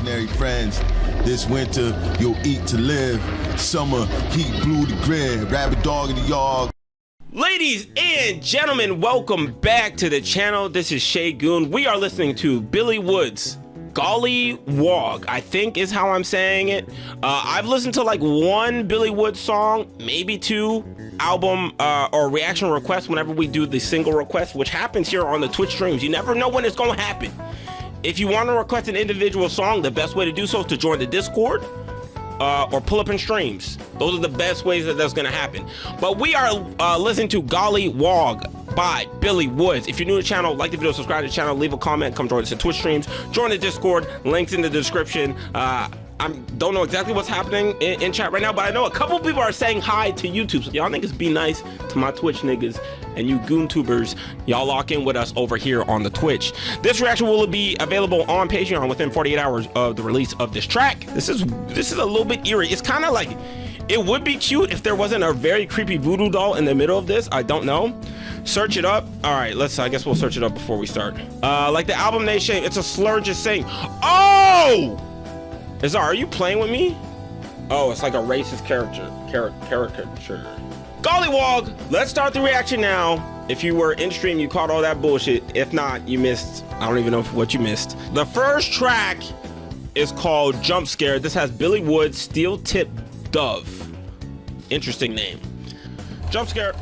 imaginary friends. This winter, you'll eat to live. Summer, heat blew the grid. Rabbit dog in the yard. Ladies and gentlemen, welcome back to the channel. This is ShayGoon. We are listening to Billywoods' GOLLIWOG, I think is how I'm saying it. I've listened to like one Billywoods song, maybe two album or reaction requests whenever we do the single request, which happens here on the Twitch streams. You never know when it's gonna happen. If you want to request an individual song, the best way to do so is to join the Discord or pull up in streams. Those are the best ways that that's gonna happen. But we are listening to GOLLIWOG by Billywoods. If you're new to the channel, like the video, subscribe to the channel, leave a comment, come join us in Twitch streams, join the Discord, links in the description. I don't know exactly what's happening in chat right now, but I know a couple people are saying hi to YouTube. So y'all niggas be nice to my Twitch niggas, and you GoonTubers, y'all lock in with us over here on the Twitch. This reaction will be available on Patreon within 48 hours of the release of this track. This is a little bit eerie. It's kind of like, it would be cute if there wasn't a very creepy voodoo doll in the middle of this. I don't know. Search it up. All right, I guess we'll search it up before we start. Like the album name, Shane, it's a slur just saying, oh! Are you playing with me? Oh, it's like a racist caricature. GOLLIWOG, let's start the reaction now. If you were in stream, you caught all that bullshit. If not, you missed, I don't even know what you missed. The first track is called Jump Scare. This has Billywoods, Steel Tip Dove. Interesting name. Jump Scare.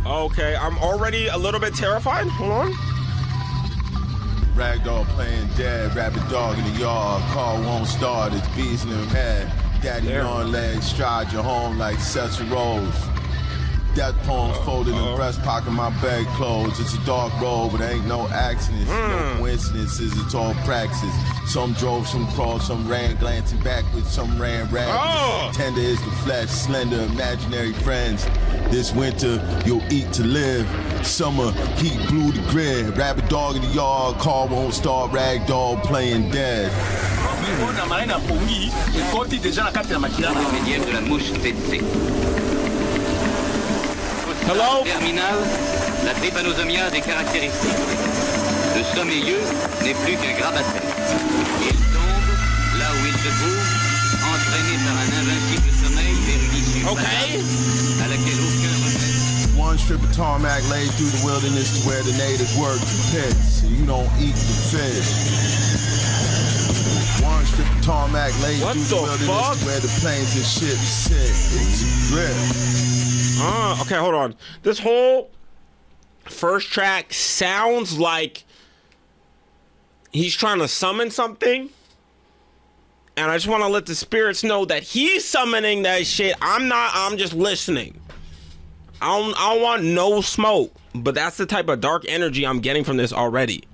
Okay, I'm already a little bit terrified. Hold on. Ragdoll playing dead, rabbit dog in the yard. Car won't start, it's bees in the head. Daddy on legs, stride you home like Cecil Rose. Death poems folded in the breast pocket, my bag closed. It's a dark road, but ain't no accidents. No coincidences, it's all praxis. Some drove, some crawled, some ran, glancing backwards, some ran ragged. Tender is the flesh, slender, imaginary friends. This winter, you'll eat to live. Summer, heat blew the grid. Rabbit dog in the yard, car won't start, rag dog playing dead. Hello? Terminal, la trypanosomia a des caractéristiques. Le sommeilleux n'est plus qu'un grabataire. Il tombe là où il se trouve, entraîné par un invincible sommeil vers une issue fatale, à laquelle aucun remède. One strip of tarmac laid through the wilderness to where the natives work the pits, so you don't eat the fish. One strip of tarmac laid through the wilderness to where the planes and ships sit. It's a grip. Okay, hold on. This whole first track sounds like he's trying to summon something, and I just want to let the spirits know that he's summoning that shit. I'm just listening. I don't want no smoke, but that's the type of dark energy I'm getting from this already.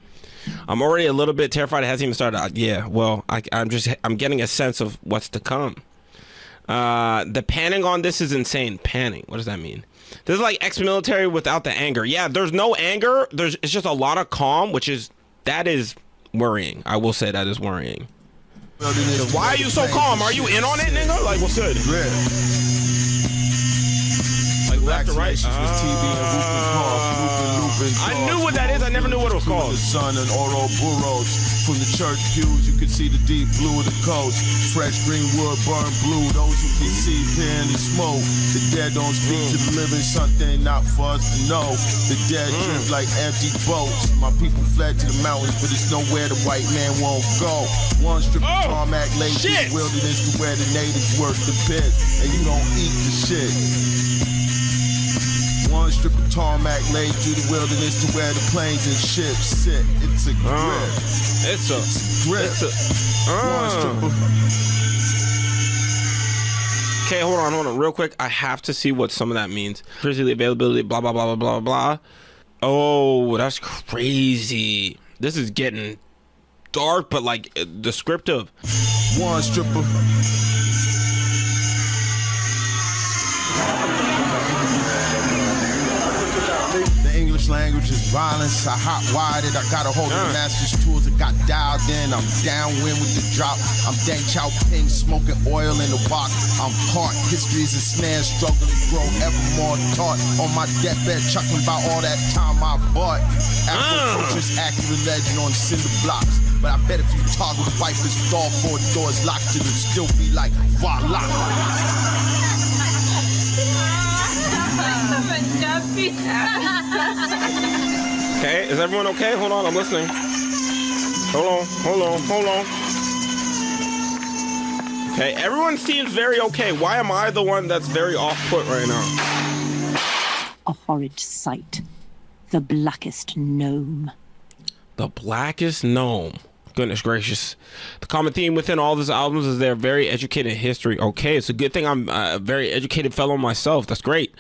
I'm already a little bit terrified. It hasn't even started. Yeah, well, I'm getting a sense of what's to come. The panning on this is insane. Panning, what does that mean? This is like ex-military without the anger. Yeah, there's no anger. It's just a lot of calm, that is worrying. I will say that is worrying. Why are you so calm? Are you in on it, nigga? Like, what's good? Like left to right. I knew what that is. I never knew what it was called. The sun and oral burros. From the church pews, you can see the deep blue of the coast. Fresh green wood, burn blue. Those who can see, peer in the smoke. The dead don't speak to the living, something not for us to know. The dead drift like empty boats. My people fled to the mountains, but it's nowhere the white man won't go. One strip of tarmac laid through the wilderness to where the natives work the pit, and you don't eat the shit. One strip of tarmac laid through the wilderness to where the planes and ships sit. It's a grip. It's a grip. Okay, hold on, real quick. I have to see what some of that means. Freely availability, blah blah blah blah blah blah. Oh, that's crazy. This is getting dark, but like descriptive. One strip of language is violence. I hot-wired it. I got a hold of the master's tools. It got dialed in. I'm downwind with the drop. I'm Dang Chow Ping, smoking oil in the wok. I'm caught. History is a snare, struggle to grow ever more taught. On my deathbed, chucking about all that time I bought. Afro-futurist accurate legend on cinder blocks. But I bet if you toggle the wipers with all 4 doors locked, it'll still be like voila. Okay, is everyone okay? Hold on, I'm listening. Hold on. Okay, everyone seems very okay. Why am I the one that's very off-put right now? A horrid sight. The blackest gnome. The blackest gnome. Goodness gracious. The common theme within all these albums is their very educated history. Okay, it's a good thing I'm a very educated fellow myself. That's great.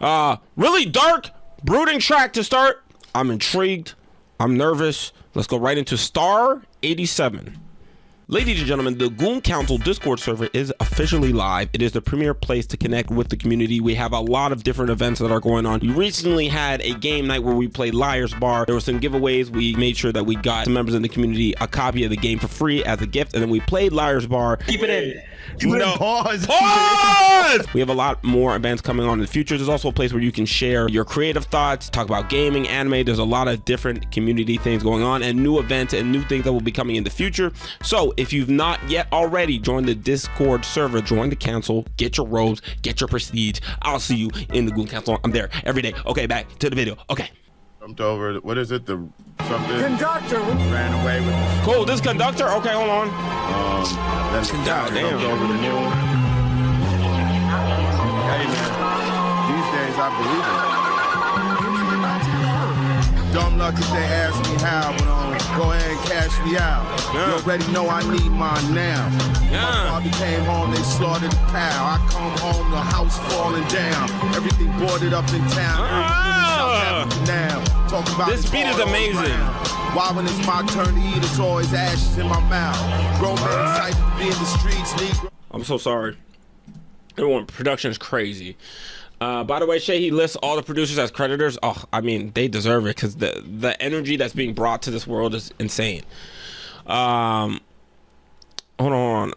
Really dark, brooding track to start. I'm intrigued. I'm nervous. Let's go right into Star 87. Ladies and gentlemen, the Goon Council Discord server is officially live. It is the premier place to connect with the community. We have a lot of different events that are going on. We recently had a game night where we played Liar's Bar. There were some giveaways. We made sure that we got some members in the community a copy of the game for free as a gift, and then we played Liar's Bar. Keep it in. Pause! We have a lot more events coming on in the future. There's also a place where you can share your creative thoughts, talk about gaming, anime. There's a lot of different community things going on and new events and new things that will be coming in the future. So if you've not yet already joined the Discord server, join the council, get your robes, get your prestige. I'll see you in the Goon Council. I'm there every day. Okay, back to the video. Okay. Jumped over. What is it? The something. Conductor. Ran away with the Cool. This conductor. Okay, hold on. then the guy Damn. jumped over the moon. Hey man, these days I believe it. Dumb luck if they ask me how, but go ahead and cash me out. Yeah. You already know I need mine now. Yeah. My father came home, they slaughtered the cow. I come home, the house falling down. Everything boarded up in town. Now, talk about this beat is amazing. Why when it's my turn to eat, it's always ashes in my mouth. Grown man excited to be in the streets, Negro. I'm so sorry. Everyone, production is crazy. By the way, Shay, he lists all the producers as creditors. Oh, I mean, they deserve it because the energy that's being brought to this world is insane. Hold on.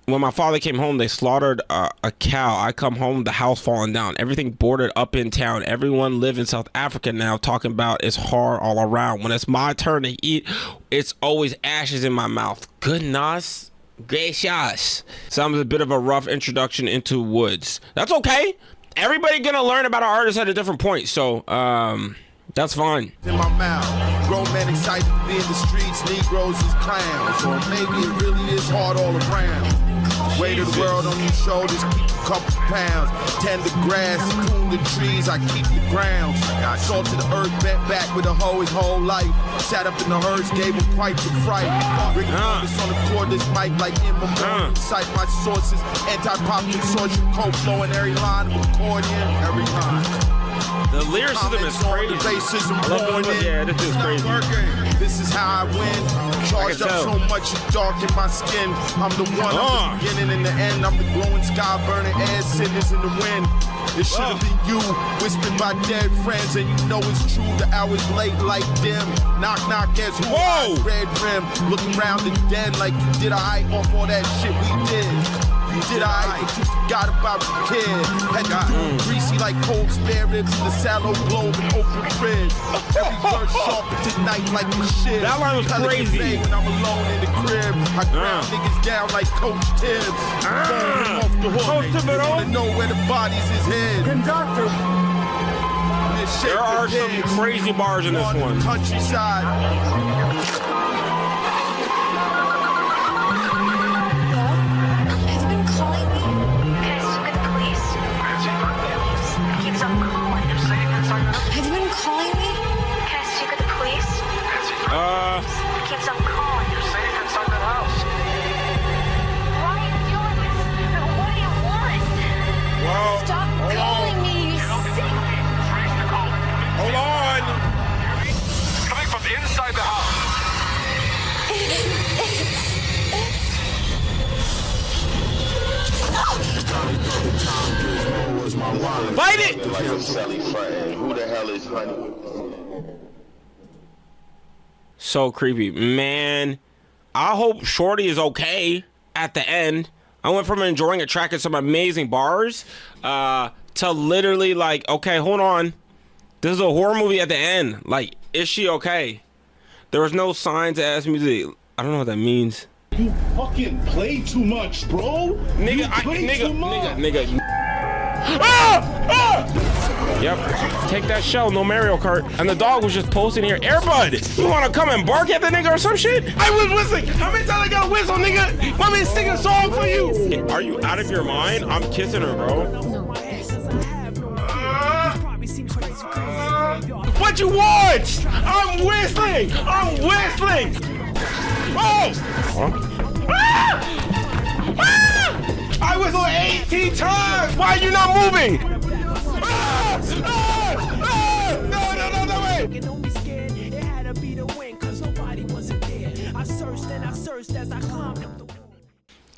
When my father came home, they slaughtered a cow. I come home, the house falling down. Everything boarded up in town. Everyone live in South Africa now talking about it's hard all around. When it's my turn to eat, it's always ashes in my mouth. Goodness gracious. Sounds a bit of a rough introduction into Woods. That's okay. Everybody gonna learn about an artist at a different point. So, that's fine. In my mouth, grown men excited to be in the streets, Negroes is clowns, or maybe it really is hard all around. Weight of the world on your shoulders, keep a couple pounds. Tend the grass, prune the trees, I keep the grounds. Salt to the earth, bent back with a hoe his whole life. Sat up in the herds, gave him quite the fright. Ricky Mortis on the cordless mic like in memoriam. Cite my sources, anti-pop consortium, cold flowing every line of accordion, every line. The lyricism is crazy. Racism Yeah, this is crazy. This is how I win. Charged up so much dark in my skin. I'm the one, I'm the beginning and the end. I'm the glowing sky, burning air, cinders in the wind. It should have been you, whispered by dead friends, and you know it's true. The hours late like dim. Knock, knock, guess who? Red rim, looking round the den like you did I off all that shit we did. You did I, but you forgot about the kid. Had to do greasy like cold spare ribs in the sallow globe and open fridge. Every word sharp tonight like the shit. That line was crazy. When I'm alone in the crib, I ground niggas down like Coach Tibbs. Throwing them off the hook. They wanna know where the bodies is hid. Conductor. There are some crazy bars in this one. Countryside. Have you been calling me? Can I speak with the police? He keeps on calling. You're safe inside that house. Why are you doing this? What do you want? Whoa. Stop calling me, you sick. Hold on. It's coming from inside the house. Fight it! Like Sally frontin', who the hell is Honey? So creepy, man. I hope Shorty is okay at the end. I went from enjoying a track at some amazing bars to literally like, okay, hold on. This is a horror movie at the end. Like, is she okay? There was no signs as music. I don't know what that means. You fucking play too much, bro. Nigga, nigga. Yep, take that shell, no Mario Kart. And the dog was just posting here, Airbud, you wanna come and bark at the nigga or some shit? I was whistling. How many times I gotta whistle, nigga? Want me to sing a song for you? Are you out of your mind? I'm kissing her, bro. What you want? I'm whistling. I'm whistling. Oh! I whistled 18 times. Why are you not moving? No way.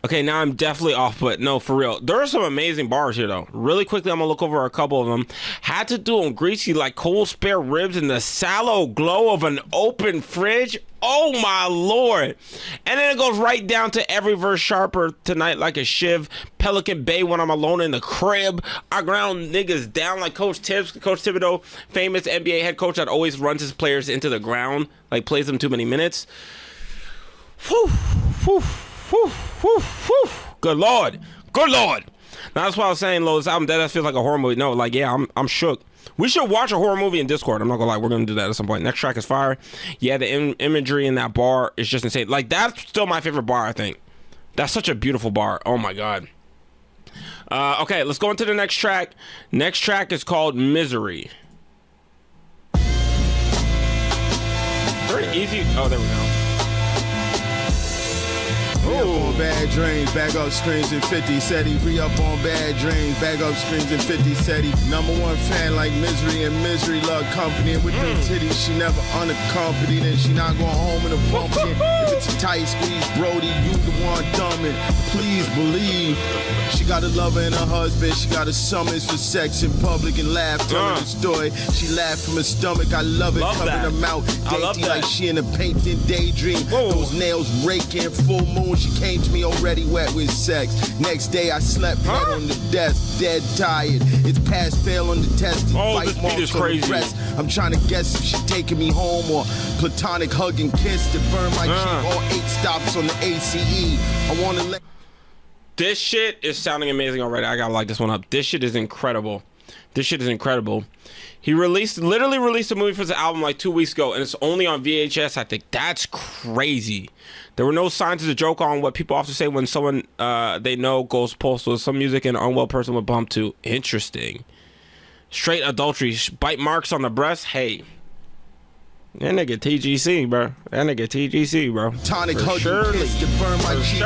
Okay, now I'm definitely off, but no, for real. There are some amazing bars here, though. Really quickly, I'm gonna look over a couple of them. Had to do them greasy like cold spare ribs in the sallow glow of an open fridge. Oh my Lord. And then it goes right down to every verse sharper tonight like a shiv. Pelican Bay when I'm alone in the crib. I ground niggas down like Coach Tibbs. Coach Thibodeau, famous NBA head coach that always runs his players into the ground, like plays them too many minutes. Whew, whew, whew, whew, whew. Good Lord. Good Lord. Now, that's why I was saying, Lo, this album that feels like a horror movie. No, like, yeah, I'm shook. We should watch a horror movie in Discord. I'm not gonna lie, we're gonna do that at some point. Next track is fire. Yeah, the imagery in that bar is just insane. Like, that's still my favorite bar, I think. That's such a beautiful bar. Oh my God. Okay, let's go into the next track. Next track is called Misery. Very easy. Oh, there we go. Re-up on bad dreams, bag up screens and 50 said he re-up on bad dreams, bag up screens and 50 said he #1 fan like Misery and Misery love company, and with them titties she never unaccompanied and she not going home in a pumpkin. If it's a tight squeeze, Brody, you the one dumbing. Please believe she got a lover and a husband, she got a summons for sex in public and laugh telling the story. She laughed from her stomach, I love it, covering her mouth dainty like she in a painting daydream. Those nails raking, full moon. She came to me already wet with sex. Next day I slept head on the desk, dead tired. It's past fail on the test. This beat is crazy. I'm trying to guess if she taking me home or platonic hug and kiss to burn my cheek. All 8 stops on the ACE. I want to let. This shit is sounding amazing already. I gotta like this one up. This shit is incredible. This shit is incredible. He literally released a movie for the album like 2 weeks ago, and it's only on VHS, I think. That's crazy. There were no signs of the joke on what people often say when someone they know goes postal. Some music an unwell person would bump to. Interesting. Straight adultery. Bite marks on the breast. Hey. That nigga TGC, bro. That nigga TGC, bro. Tonic hug kiss to burn my cheek.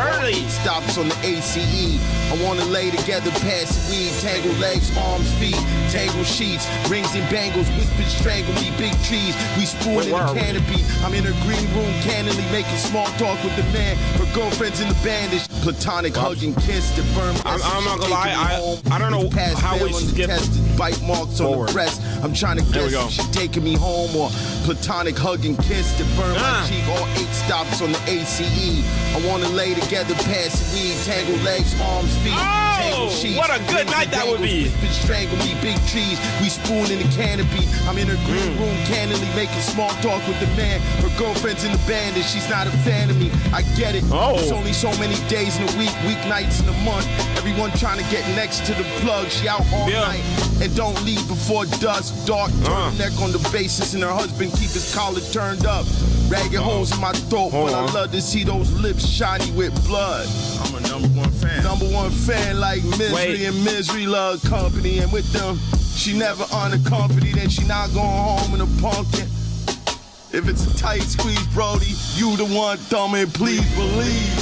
Stops on the ACE. I wanna lay together, pass the weed, tangle legs, arms, feet, tangle sheets, rings and bangles, whispers strangle me, big trees. We spoon in the canopy. I'm in her green room, candidly making small talk with the man. Her girlfriend's in the bandage. Platonic hug and kiss to burn my I'm not gonna lie, I don't know how we skip bite marks on the breast. I'm trying to guess if she's taking me home or platonic hug and kiss to burn my cheek. All 8 stops on the ACE. I wanna lay together, pass the weed, tangle legs, arms, feet, tangle sheets. What a good night that would be. Strangle me, big trees. We spoon in the canopy. I'm in her green room, candidly making small talk with the man. Her girlfriend's in the band and she's not a fan of me. I get it. It's only so many days in a week, weeknights in a month. Everyone trying to get next to the plug. She out all night and don't leave before dusk. Dark turtleneck on the basis and her husband keep his collar turned up. Ragged holes in my throat, but I love to see those lips shiny with blood. I'm a #1 fan. #1 fan like Misery and Misery love company, and with them, she never unaccompanied and she not going home in a pumpkin. If it's a tight squeeze, Brody, you the one thumbing, please believe.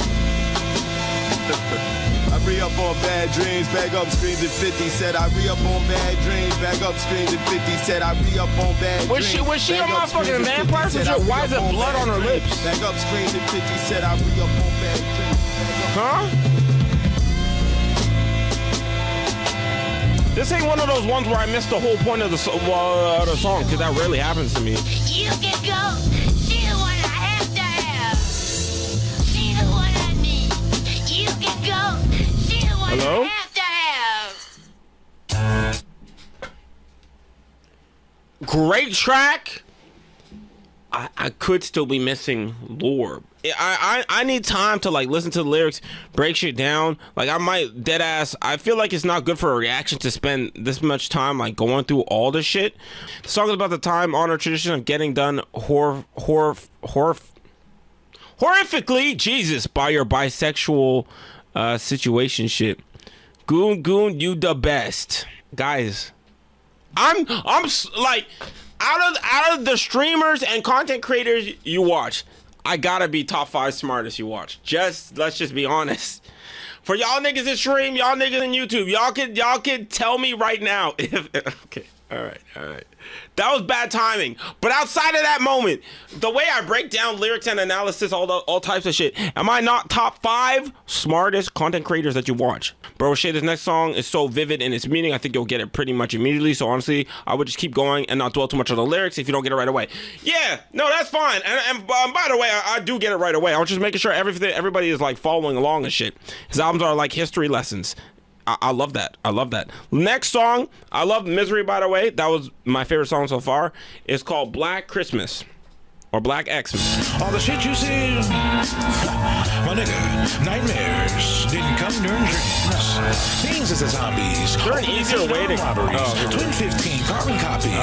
I re-up on bad dreams, bag up screens at 50 said I re-up on bad dreams, bag up screens at 50 said I re-up on bad dreams. Was she a motherfucking vampire? Why is there blood on her lips? Bag up screens at 50 said I re-up on bad dreams. Huh? This ain't one of those ones where I missed the whole point of the song, because that rarely happens to me. You can go. She the one I great track. I could still be missing lore. I need time to like listen to the lyrics, break shit down. Like I might dead ass. I feel like it's not good for a reaction to spend this much time like going through all this shit. The song is about the time honored tradition of getting done horrifically, Jesus, by your bisexual situation shit. Goon, you the best, guys. I'm like. Out of the streamers and content creators you watch, I gotta be top 5 smartest you watch. Let's just be honest. For y'all niggas that stream, y'all niggas in YouTube, y'all can tell me right now if okay. All right. That was bad timing. But outside of that moment, the way I break down lyrics and analysis, all types of shit, am I not top 5 smartest content creators that you watch? Bro, Shay, this next song is so vivid in its meaning. I think you'll get it pretty much immediately. So honestly, I would just keep going and not dwell too much on the lyrics if you don't get it right away. Yeah, no, that's fine. And by the way, I do get it right away. I was just making sure everybody is like following along and shit. His albums are like history lessons. I love that. Next song, I love Misery, by the way. That was my favorite song so far. It's called Black Christmas. Or Black Xmas. All the shit you see, my nigga, nightmares didn't come during dreams. Things as the zombies. Is there an easier way to... Twin 15 carbon copies.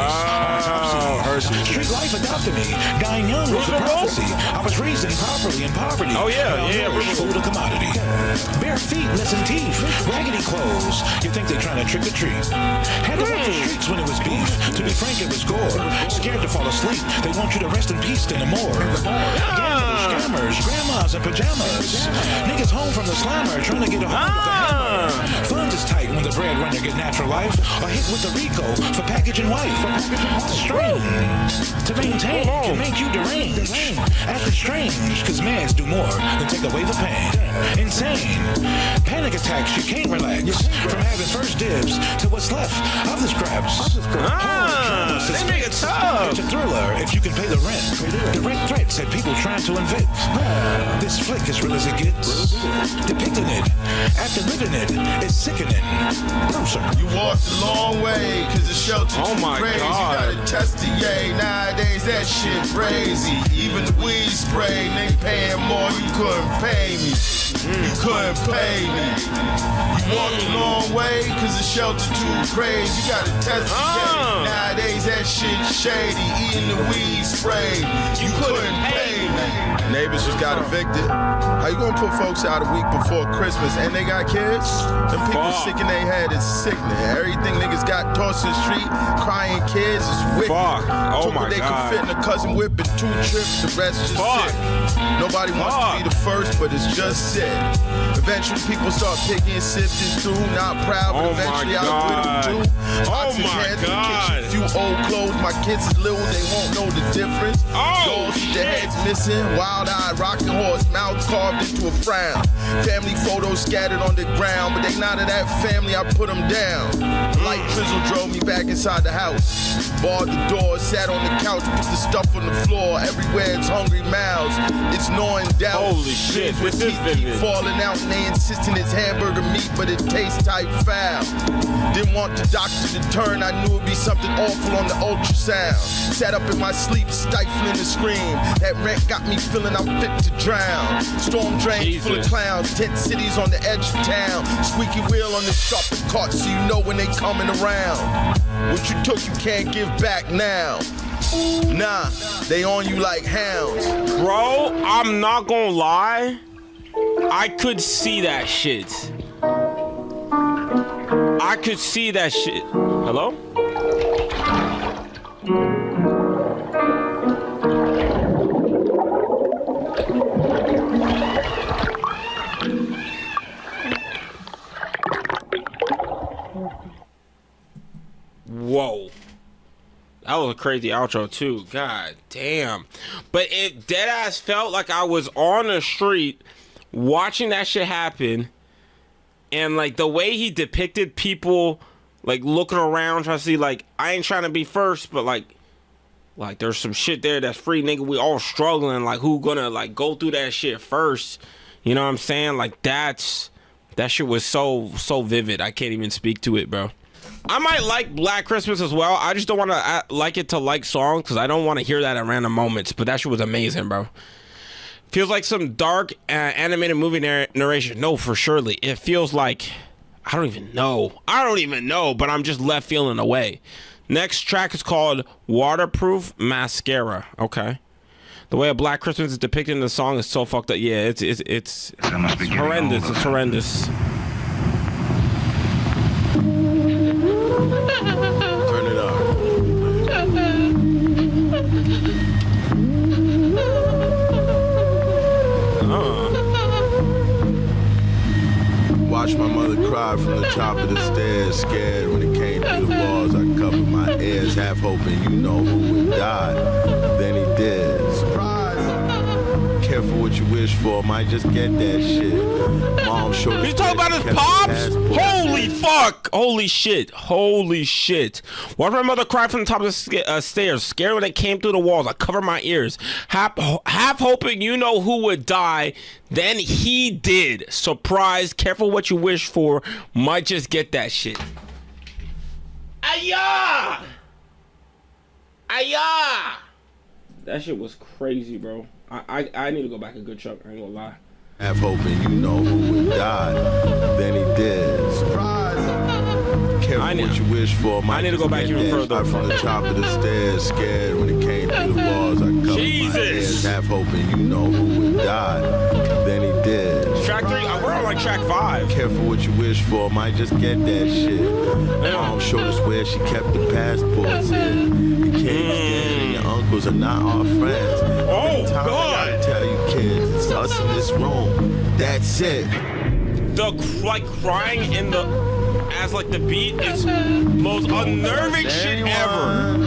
Street life adopted me. Dying young was a prophecy. I was raised improperly in poverty. Oh yeah. Food a commodity. Bare feet, missing teeth, raggedy clothes. You think they trying to trick or treat? Had to walk the streets when it was beef. To be frank, it was gore. Scared to fall asleep. They want you to rest in peace in the morgue. Gamblers, scammers, grandmas in pajamas. Niggas home from the slammer trying to get a hold of the hammer. Funds is tight when the breadwinner get natural life. Or hit with the Rico for packaging wife. The strain to maintain can make you deranged. Acting strange, cause mans do more than take away the pain. Insane. Panic attacks, you can't relax. From having first dibs to what's left of the scraps. They make it tough. It's a thriller if you can pay the rent. Direct threats at people trying to invent. This flick, as real as it gets. Depicting it after living it is sickening. Bruiser. You walked a long way, cause the shelter Oh too my crazy. God. You gotta test the yay. Nowadays that shit crazy. Even the weed spray, they paying more. You couldn't pay me. You couldn't pay me. You walked a long way, cause the shelter too crazy. You gotta test the yay. Nowadays that shit shady. Eating the weed spray. You couldn't pay me. Neighbors just got evicted. How you gonna put folks out a week before Christmas and they got kids? Them people sick in their head is sickening. Everything niggas got tossed in the street, crying kids is wicked. Oh Took my what they God. could fit in a cousin whip in 2 trips, the rest just sit. Nobody wants to be the first, but it's just sit. Eventually people start picking, sifting through, not proud, but eventually I was with them too. Oxygen heads in the kitchen, few old clothes, my kids is little, they won't know the difference. Dolls with their heads missing, wild-eyed, rocking horse, mouth carved into a frown. Family photos scattered on the ground, but they not of that family, I put them down. Light drizzle drove me back inside the house. Barred the door, sat on the couch, put the stuff on the floor. Everywhere it's hungry mouths, it's gnawing doubt. Holy shit, Dreams with this is teeth keep vivid. falling out and they insisting it's hamburger meat, but it tastes type foul. Didn't want the doctor to turn, I knew it'd be something awful on the ultrasound. Sat up in my sleep, stifling the scream. That rent got me feeling I'm fit to drown. Storm drains full of clowns, tent cities on the edge of town. Squeaky wheel on the shopping cart so you know when they coming around. What you took, you can't give back now. Nah, they on you like hounds. Bro, I'm not gonna lie. I could see that shit. I could see that shit. Hello? Whoa. That was a crazy outro too. God damn. But it deadass felt like I was on the street watching that shit happen. And like the way he depicted people like looking around trying to see, like, I ain't trying to be first, but like there's some shit there that's free, nigga. We all struggling. Like, who gonna like go through that shit first? You know what I'm saying? Like that shit was so vivid. I can't even speak to it, bro. I might like Black Christmas as well. I just don't want to like it to like songs because I don't want to hear that at random moments. But that shit was amazing, bro. Feels like some dark animated movie narration. No, for surely. It feels like I don't even know, but I'm just left feeling away. Next track is called Waterproof Mascara. Okay. The way a Black Christmas is depicted in the song is so fucked up. Yeah, it's horrendous. It's horrendous. Turn it up. Watched my mother cry from the top of the stairs, scared when it came through the walls. I covered my ears, half hoping you know who would die. Then he did. Surprise! Careful what you wish for, might just get that shit. Mom showed us. You talking about his pops? Holy fuck! Holy shit! Holy shit! Watched my mother cry from the top of the stairs, scared when it came through the walls. I covered my ears, half hoping you know who would die. Then he did. Surprise! Careful what you wish for, might just get that shit. Ayah! Ayah! That shit was crazy, bro. I need to go back a good chunk. I ain't gonna lie. Half hoping you know who would die. Then he did. Surprise! Careful what you wish for. I need to go back even further. From the top of the stairs, scared when it came through the walls. I covered my ears, half hoping you know who would die. Then he did. Track 3? We're on like track 5. Careful what you wish for, might just get that shit. Mom showed us where she kept the passports in. Your kids and your uncles are not our friends. Oh, God! I gotta tell you kids, it's us in this room. That's it. The like crying in the as like the beat is most unnerving shit ever.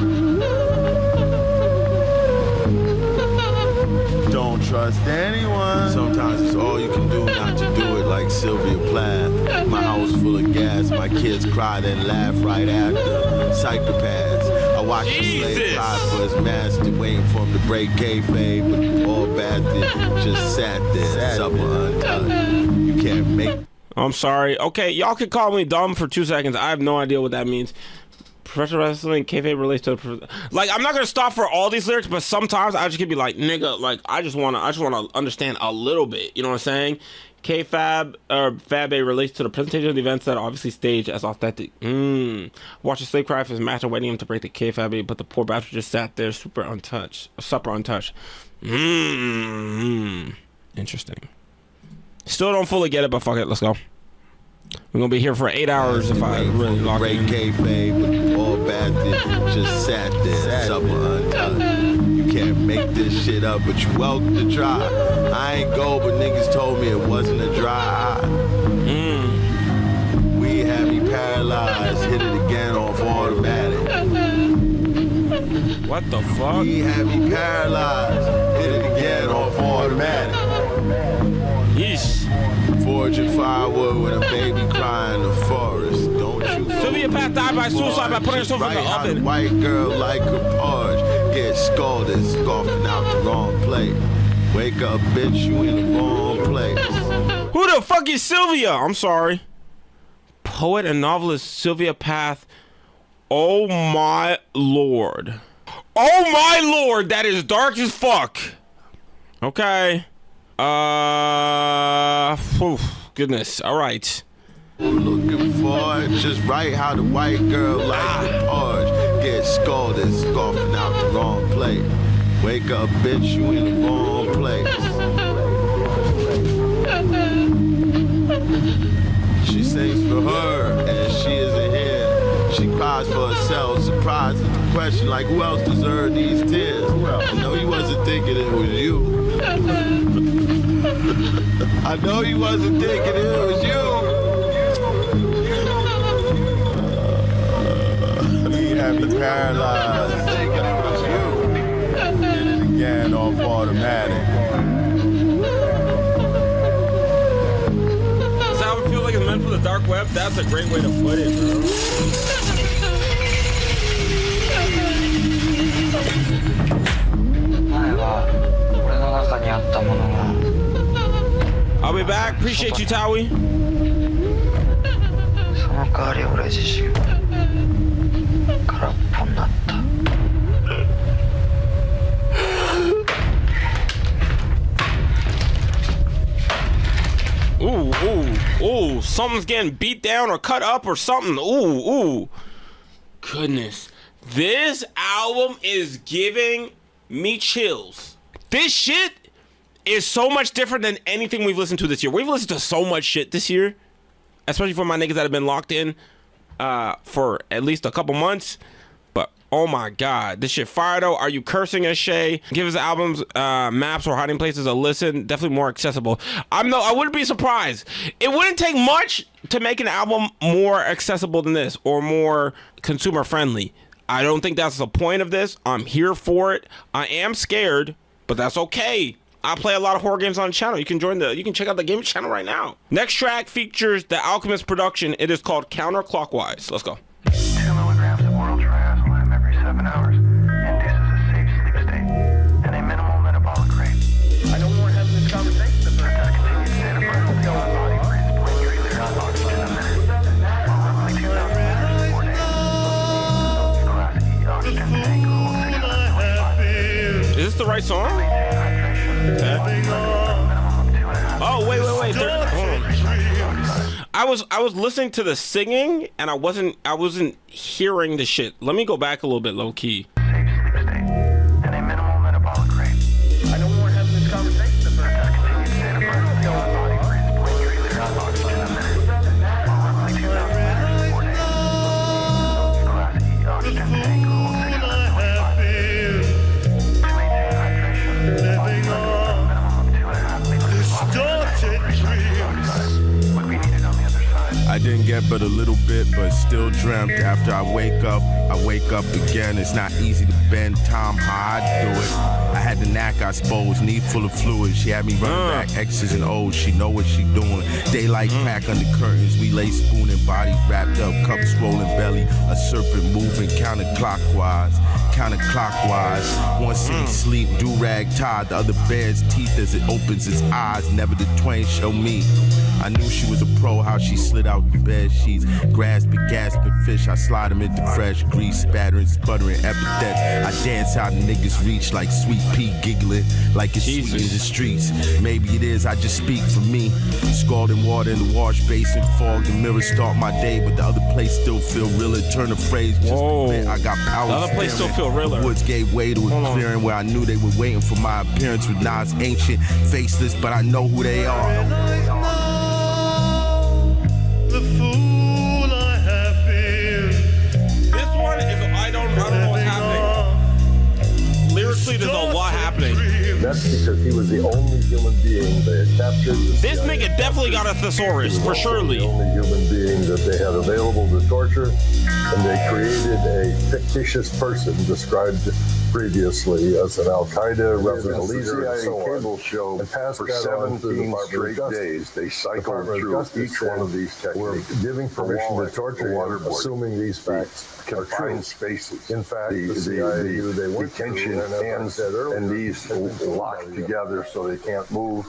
Don't trust anyone. Sometimes it's all you can do not to do it, like Sylvia Plath. My house full of gas, my kids cried and laughed right after. Psychopaths. I watched the slave cry for his master, waiting for him to break kayfabe, but the poor bastard just sat there, supper untouched. You can't make. I'm sorry. Okay, y'all can call me dumb for 2 seconds. I have no idea what that means. Professional wrestling, kayfabe relates to like. I'm not gonna stop for all these lyrics, but sometimes I just could be like, nigga, like I just wanna understand a little bit. You know what I'm saying? Kayfab or Fabe relates to the presentation of the events that are obviously staged as authentic. Watch a slave cry for his master, waiting him to break the Kayfab, but the poor bastard just sat there, supper untouched. Interesting. Still don't fully get it, but fuck it, let's go. We're gonna be here for 8 hours if I really lock in. Kayfabe, but the poor bastard just sat there, supper untouched. You can't make this shit up, but you welcome to try. I ain't go, but niggas told me it wasn't a dry eye. We had me paralyzed, hit it again off automatic. What the fuck? We had me paralyzed, hit it again off automatic. Yeesh. Forging firewood with a baby crying in the forest. Don't you? Sylvia Plath died by suicide by putting herself in the How oven. the white girl like her porridge get scalded, scoffing out the wrong plate. Wake up, bitch, you in the wrong place. Who the fuck is Sylvia? I'm sorry. Poet and novelist Sylvia Plath. Oh my lord. Oh my lord, that is dark as fuck. Okay. Goodness. All right. Looking for it, just right how the white girl like her porridge get scalded, scoffing out the wrong plate. Wake up, bitch, you in the wrong place. She sings for her, and she isn't here. She cries for herself, surprised at the question, like, who else deserved these tears? I know you wasn't thinking it was you. I know you wasn't thinking it was you. We had me paralyzed. Thinking it was you. Did it again off automatic. Does that feel like it's meant for the dark web? That's a great way to put it, bro. I'll be back. Appreciate you, Tawi. Ooh, something's getting beat down or cut up or something. Ooh. Goodness. This album is giving me chills. This shit is so much different than anything we've listened to this year. We've listened to so much shit this year, especially for my niggas that have been locked in for at least a couple months. But oh my god, this shit fire though. Are You Cursing Us, Shay? Give his albums Maps or Hiding Places a listen. Definitely more accessible. I wouldn't be surprised. It wouldn't take much to make an album more accessible than this or more consumer friendly. I don't think that's the point of this. I'm here for it. I am scared, but that's okay. I play a lot of horror games on the channel. You can check out the game channel right now. Next track features the Alchemist production. It is called Counterclockwise. Let's go. 2 milligrams of oral triazolame every 7 hours induces a safe sleep state and a minimal metabolic rate. I know we weren't having this conversation the first time. Continued state of birth until the body breathes 0.3 liters of oxygen a minute for roughly 2,000 liters 4 days. Class E oxygen tank holds 625. Is this the right song? Oh, wait. I was listening to the singing and I wasn't hearing the shit. Let me go back a little bit low key. Safe sleep state and a minimal metabolic rate. I know we weren't having this conversation the first time. Continued state of birth until the body breathes 0.3 liters of oxygen a minute for roughly 2,000 liters 4 days. Class E oxygen tank holds 625. To maintain hydration, body recommends a minimum of 2.5 liters of oxygen would be needed on the other side. I didn't get but a little bit, but still dreamt. After I wake up again. It's not easy to bend time how I do it. I had the knack, I suppose, need full of fluid. She had me running back X's and O's. She know what she doing. Daylight crack under curtains. We lay spooning, bodies wrapped up, cups rolling belly. A serpent moving counterclockwise. One sitting sleep, do-rag tied. The other bears teeth as it opens its eyes. Never the twain shall meet. I knew she was a pro, how she slid out the bed sheets. Grasping, gasping fish, I slide them into fresh grease. Spattering, sputtering epithets. I dance out and niggas reach like Sweet Pea giggling. Like it's sweet in the streets. Maybe it is, I just speak for me. Scalding water in the wash basin. Fog, the mirror start my day. But the other place still feel realer. Turn the phrase just a bit. I got power. The other place still feel realer. Woods gave way to a clearing where I knew they were waiting for my appearance with Nas ancient. Faceless, but I know who they are. The fool I have been. This one is, I don't know what's happening. Lyrically, there's a lot happening. That's because he was the only human being they had captured. This nigga definitely got a thesaurus, for surely. The only human being that they had available to torture, and they created a fictitious person described previously as an Al-Qaeda resident leader and so on. Cable show and passed for 17 straight days. They cycled through each one of these techniques. We're giving permission to torture him, assuming these facts confined spaces. In fact, the detention ends and these locked together so they can't move.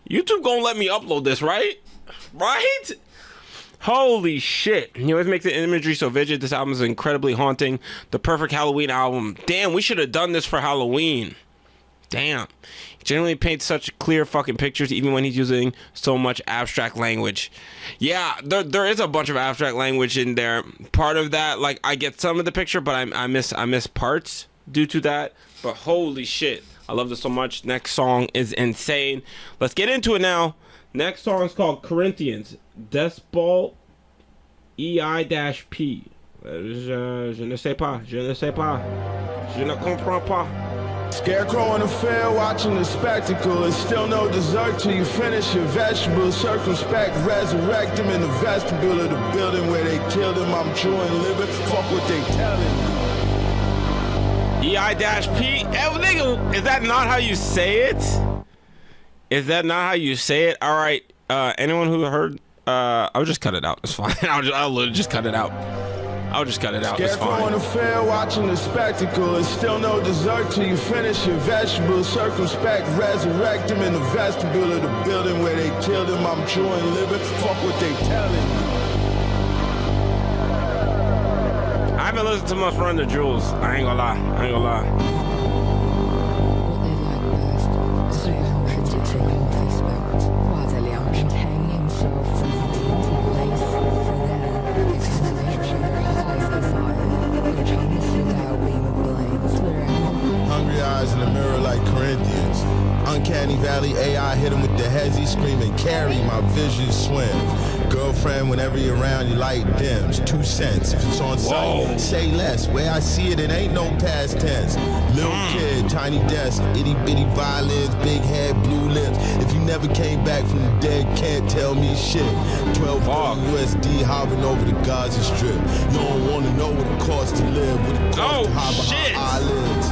YouTube gonna let me upload this, right? Right? Holy shit. He always makes the imagery so vivid. This album is incredibly haunting. The perfect Halloween album. Damn, we should have done this for Halloween. Damn. He generally paints such clear fucking pictures even when he's using so much abstract language. Yeah, there is a bunch of abstract language in there. Part of that, like, I get some of the picture, but I miss parts due to that. But holy shit. I love this so much. Next song is insane. Let's get into it now. Next song is called Corinthians. Despol EI-P. Je ne sais pas. Je ne sais pas. Je ne comprends pas. Scarecrow in the fair, watching the spectacle. It's still no dessert till you finish your vegetables. Circumspect, resurrect them in the vestibule of the building where they killed him. I'm chewing liver. Fuck what they telling me. EI-P. Nigga, is that not how you say it? Is that not how you say it? All right. Anyone who heard? I'll just cut it out. It's fine. I'll literally just cut it out. I'll just cut it out. It's fine. Scarecrow in the fair, watching the spectacle. It's still no dessert till you finish your vegetables. Circumspect, resurrect them in the vestibule of the building where they killed him. I'm chewing liver. Fuck what they telling me. I haven't listened to much Run the Jewels. I ain't gonna lie. What they like best, 373 Facebook. What they stars in the mirror like Corinthians. Uncanny Valley AI hit him with the hezzy, screaming, carry, my vision swims. Girlfriend, whenever you're around, your light dims. 2 cents, if it's on site, say less. Where I see it, it ain't no past tense. Little kid, tiny desk, itty bitty violins, big head, blue lips. If you never came back from the dead, can't tell me shit. 12 billion USD hovering over the Gaza Strip. You don't want to know what it costs to live, what it costs to hide behind eyelids.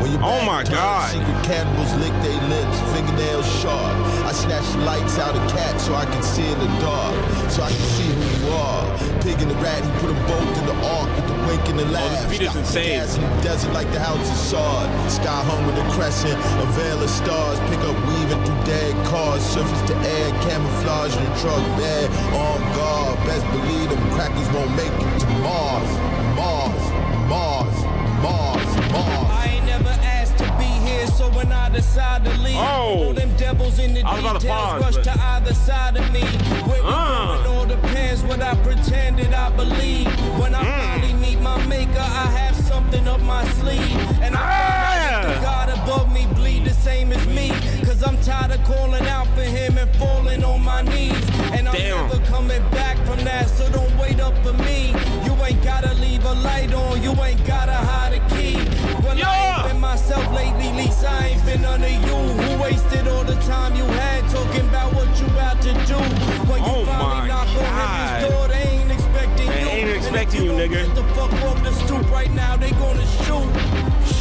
When your back turns, secret cannibals lick their lips, fingernails sharp. I snatch the lights out of cat so I can see in the dark, so I can see who you are. Pig and the rat, he put them both in the ark with the wink and the laugh. This beat is insane. Gas in the desert like the house is sod. Sky hung with a crescent, a veil of stars. Pick up weaving through dead cars, surface to air, camouflage in the truck bed. On guard, best believe them crackers won't make it to Mars. Mars, Mars, Mars, Mars. I ain't never asked to be here, so when I decide to leave, all them devils in the details rush to either side of me. Where we going all depends what I pretended I believe. When I finally meet my maker, I have something up my sleeve. And I find out if the God above me bleed the same as me. Cause I'm tired of calling out for him and falling on my knees. And I'm never coming back from that, so don't wait up for me. You ain't gotta leave a light on, you ain't gotta hide a key. Well, I ain't been myself lately, least I ain't been under you. Who wasted all the time you had talking about what you about to do? When you finally knock on heaven's door, they ain't expecting you. They ain't expecting you, nigga. Get the fuck off the stoop right now, they gonna shoot.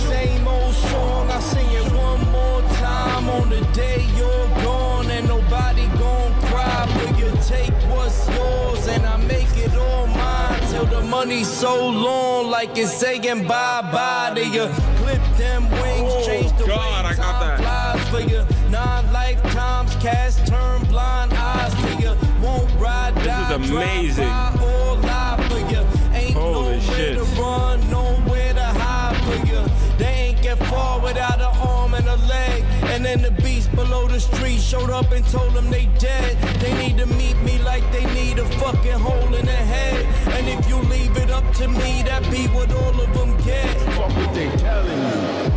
Same old song, I sing it one more time. On the day you're gone, and nobody gon' cry. But you take what's yours, and I make it all mine. Till the money's so long, like it's saying bye-bye. They clip them wings, change the way time flies. For your 9 lifetimes, cast turn blind eyes. For you won't ride, die, this is amazing. Drive by, or lie. For you ain't nowhere to run, nowhere to hide. For you they ain't get far without an arm and a leg. And then the beast below the street showed up and told them they dead. They need to meet me like they need a fucking hole in the head. And if you leave it up to me, that be what all of them get. Fuck what they telling you.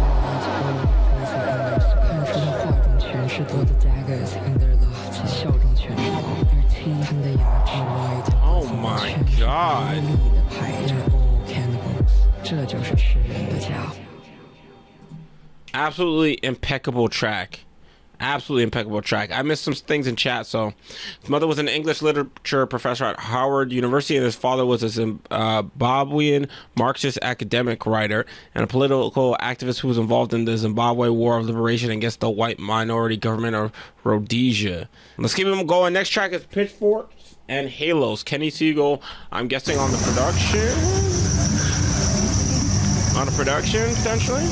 Oh my god. Absolutely impeccable track. Absolutely impeccable track. I missed some things in chat. So his mother was an English literature professor at Howard University, and his father was a Zimbabwean Marxist academic writer and a political activist who was involved in the Zimbabwe War of Liberation against the white minority government of Rhodesia. Let's keep him going. Next track is Pitchforks and Halos. Kenny Siegel, I'm guessing on the production? On the production, potentially?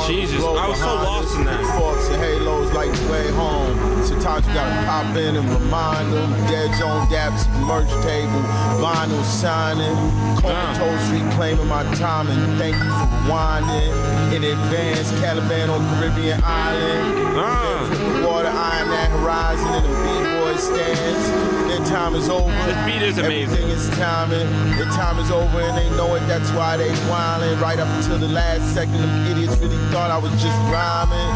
Jesus, I was so lost in that. Pitchforks and Halos like the way home. Sometimes you gotta pop in and remind them. Dead zone daps, merch table, vinyl signing. Comatose reclaiming my time and thank you for rewinding. In advance, Caliban on Caribbean island. Water eyeing that horizon and the B-boy stands. Their time is over. This beat is amazing. Everything is timing. Their time is over and they know it. That's why they wildin'. Right up until the last second, them idiots really thought I was just rhyming.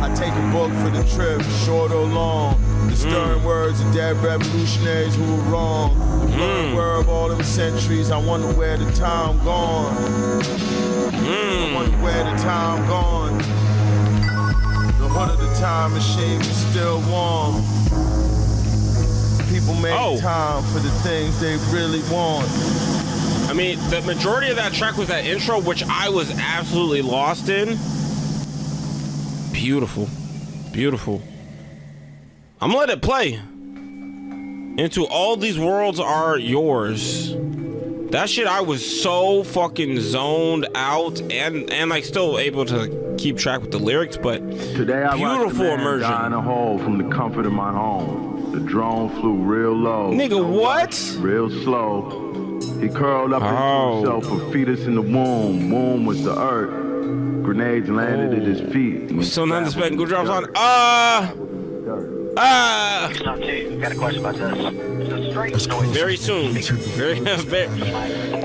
I take a book for the trip, short or long. The stern words of dead revolutionaries who were wrong. The burn word of all them centuries. I wonder where the time gone. I wonder where the time gone. The hood of the time machine is still warm. People make time for the things they really want. I mean, the majority of that track was that intro, which I was absolutely lost in. Beautiful. Beautiful. I'm gonna let it play. Into all these worlds are yours. That shit, I was so fucking zoned out and like still able to keep track with the lyrics, but today I beautiful immersion. Die in a hole from the comfort of my home. The drone flew real low. Nigga, what? Real slow. He curled up into himself, a fetus in the womb. Womb was the earth. Grenades landed at his feet. Still not expecting good drops on. Got a question about this. Very soon. Very.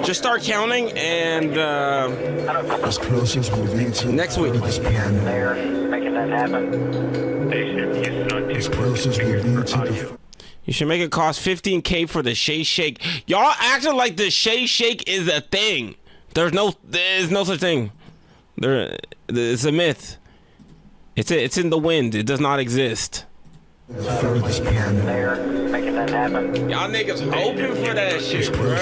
Just start counting and as close as we'll be to next week. They're making that happen. As close as we'll be to the. You should make it cost $15K for the Shay Shake. Y'all acting like the Shay Shake is a thing. There is no such thing. It's a myth. It's in the wind. It does not exist. They're making that happen. Y'all niggas hoping for that shit, bro.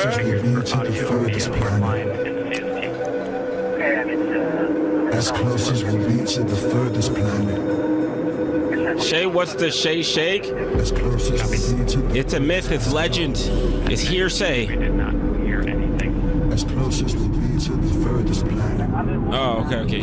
As close as we'll be to the furthest planet. Shay, what's the Shay Shake? As close as we'll be to the It's a myth, it's legend, it's hearsay. As close as we'll be to the furthest planet. Oh, okay.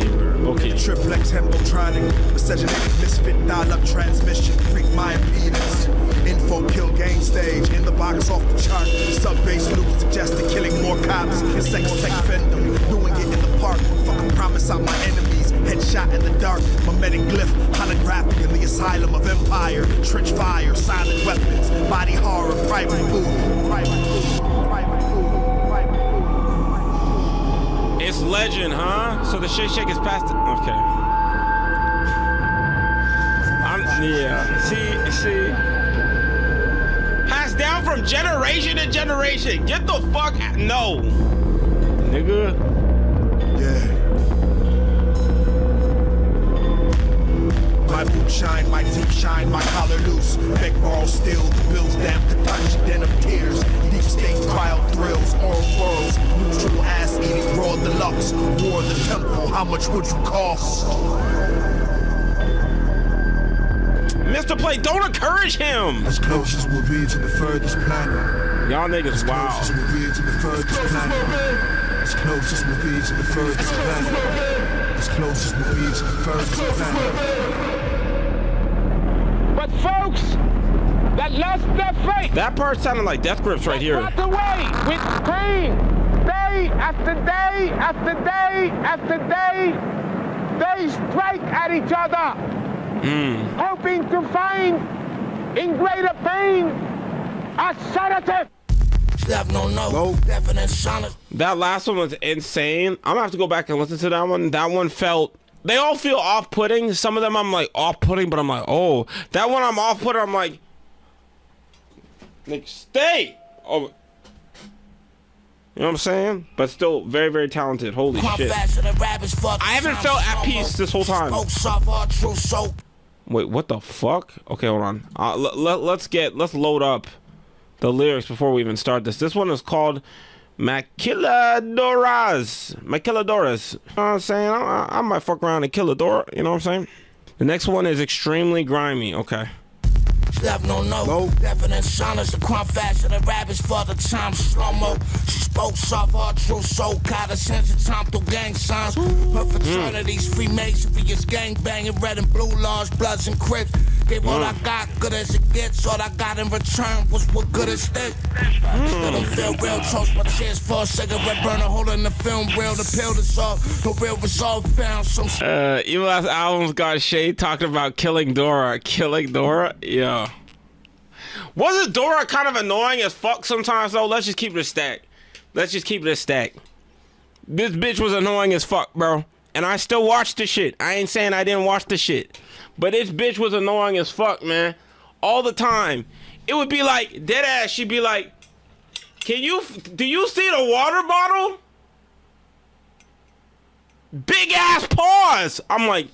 Triplex Hembotronic, miscegenate, misfit, dial-up transmission, freak my impedance. Info kill game stage, in the box off the chart. Sub-bass loops suggested killing more cops. Sex tech fandom, doing it in the park. Fucking promise out my enemies, headshot in the dark. Mimetic glyph, holographic in the asylum of empire. Trench fire, silent weapons, body horror, private food, private food, private food. It's legend, huh? So the Shay Shake is past it. Okay. Yeah. See. Passed down from generation to generation. Get the fuck out. No. Nigga. Yeah. My boot shine, my teeth shine, my collar loose. Big ball still, the bills damp the touch, den of tears. Deep state cryo thrills, oral worlds. Neutral ass eating raw deluxe. War the temple, how much would you cost? Mr. Play, don't encourage him. As close as we'll be to the furthest planet. Y'all niggas, wow. As close as we'll be to the furthest planet. As close as we'll be to the furthest planet. As close as we'll be to the furthest planet. But folks that lost their faith. That part sounded like Death Grips right here. Walked away with pain. Day after day after day after day, they strike at each other, hoping to find in greater pain a sedative. That last one was insane. I'm gonna have to go back and listen to that one. That one felt. They all feel off-putting. Some of them I'm like off-putting, but I'm like, oh, that one I'm off-putting. I'm like stay. Oh, you know what I'm saying? But still very, very talented. Holy shit. I haven't felt at peace this whole time. Wait, what the fuck? Okay, hold on. Let's load up the lyrics before we even start this. This one is called Maquiladoras. You know what I'm saying? I might fuck around and kill a door. You know what I'm saying? The next one is extremely grimy. Okay. No. Definite silence, the crime faster than rabbits for the time slow-mo. She spoke soft, hard, true, so caught a sense of time through gang signs. Her fraternities, Freemasonry is gang banging, red and blue laws, bloods and crips. Gave all I got, good as it gets. All I got in return was what good as this. Still don't feel real, toast my chest for a cigarette burner, holding the film reel. The pill that's off, no real resolve found. Some Evil Ass Albums got Shay talking about killing Dora. Killing Dora? Yeah. Wasn't Dora kind of annoying as fuck sometimes though? Let's just keep it a stack. Let's just keep it a stack. This bitch was annoying as fuck, bro. And I still watched the shit. I ain't saying I didn't watch the shit. But this bitch was annoying as fuck, man. all the time. It would be like, dead ass, she'd be like, do you see the water bottle? Big ass pause. I'm like,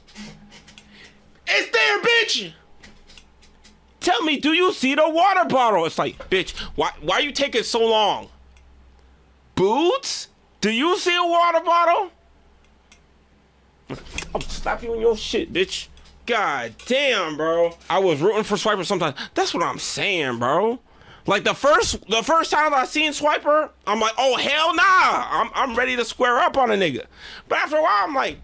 it's there, bitch. Tell me, do you see the water bottle? It's like, bitch, why are you taking so long? Boots? Do you see a water bottle? I'll slap you in your shit, bitch. God damn, bro. I was rooting for Swiper sometimes. That's what I'm saying, bro. Like the first time I seen Swiper, I'm like, oh hell nah. I'm ready to square up on a nigga. But after a while, I'm like,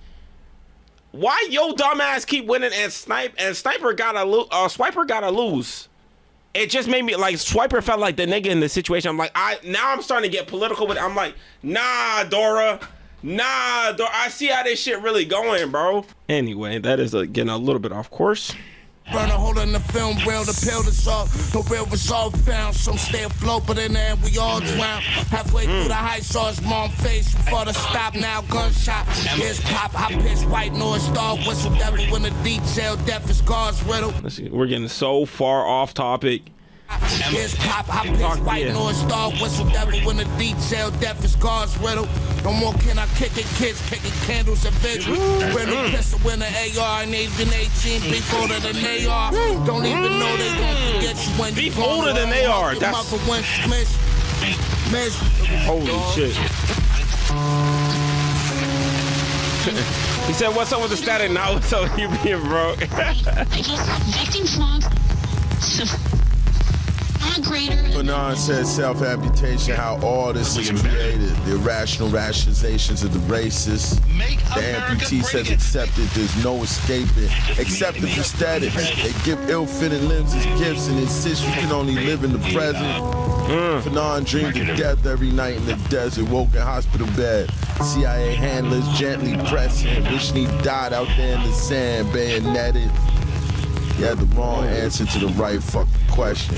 why yo dumbass keep winning and Swiper gotta lose? It just made me like Swiper felt like the nigga in the situation. I'm like, now I'm starting to get political with it. I'm like, nah, Dora. Nah, I see how this shit really going, bro. Anyway, that is getting a little bit off course. Burn a hole in the film reel, the pill to solve. No real result found. Some stay afloat, but in the end we all drown. Halfway through the high sauce, mom face before the stop. Now gunshot. Here's pop, high pitch, white noise, star whistle, devil in the detail. Death is God's riddle. Let's see, we're getting so far off topic. Here's pop, high pitch, white noise, star whistle, devil in the detail. Death is God's riddle. No more can I kick it, kids kicking candles and vigils. Random pistol in the AR and even 18 beef older than they are. Don't even know they gon' forget you when beef older than they are. That's holy shit. He said, "What's up with the static now? What's up with you being broke?" I guess victim flogs. Fanon says self-amputation, how all this is created. The irrational rationalizations of the racists. The amputee says accepted, there's no escaping. Except for statics. They give ill-fitting limbs as gifts and insist you can only live in the present. Fanon dreamed of death every night in the desert, woke in hospital bed. CIA handlers gently pressing, wishing he died out there in the sand, bayoneted. You had the wrong answer to the right fucking question.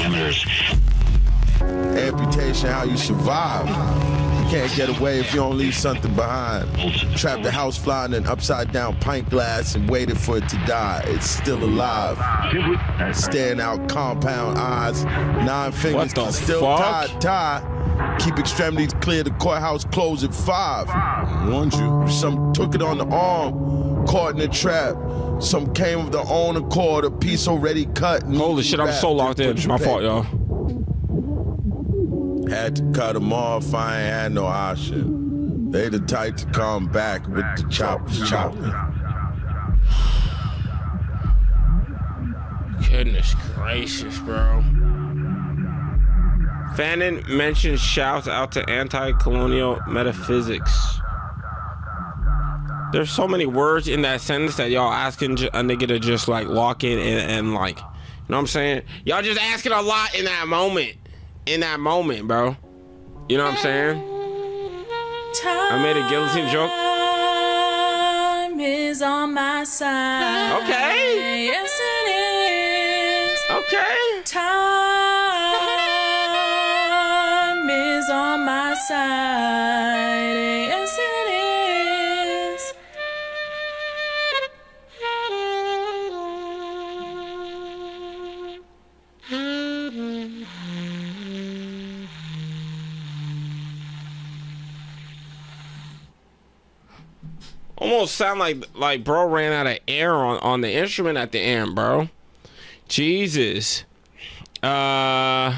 Amputation, how you survive. You can't get away if you don't leave something behind. Trapped a housefly in an upside down pint glass and waited for it to die. It's still alive. Staring out compound eyes. 9 fingers still tied. Keep extremities clear, the courthouse closed at 5. I warned you. Some took it on the arm, caught in a trap. Some came of their own accord, a piece already cut. Holy shit, I'm so locked in. My fault, y'all. Had to cut them off, I ain't had no option. They the type to come back with the choppers chopping. Goodness gracious, bro. Fannin mentions shouts out to anti-colonial metaphysics. There's so many words in that sentence that y'all asking a nigga to just like walk in and like, you know what I'm saying? Y'all just asking a lot in that moment. In that moment, bro. You know what I'm saying? I made a guillotine joke. Time is on my side. Okay. Yes, it is. Okay. Time is on my side. Yes, it is. Almost sound like bro ran out of air on the instrument at the end, bro. Jesus. Oh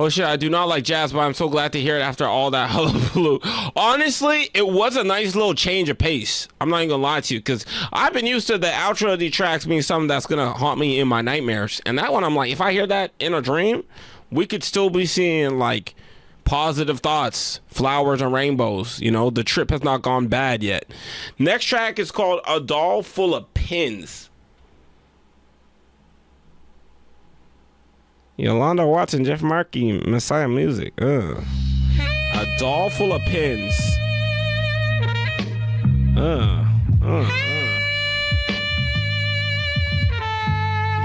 shit, I do not like jazz, but I'm so glad to hear it after all that hullabaloo. Honestly, it was a nice little change of pace. I'm not even gonna lie to you, because I've been used to the outro of the tracks being something that's gonna haunt me in my nightmares. And that one, I'm like, if I hear that in a dream, we could still be seeing like positive thoughts, flowers and rainbows. You know, the trip has not gone bad yet. Next track is called A Doll Full of Pins. Yolanda Watson, Jeff Markey, Messiah Music. A Doll Full of Pins.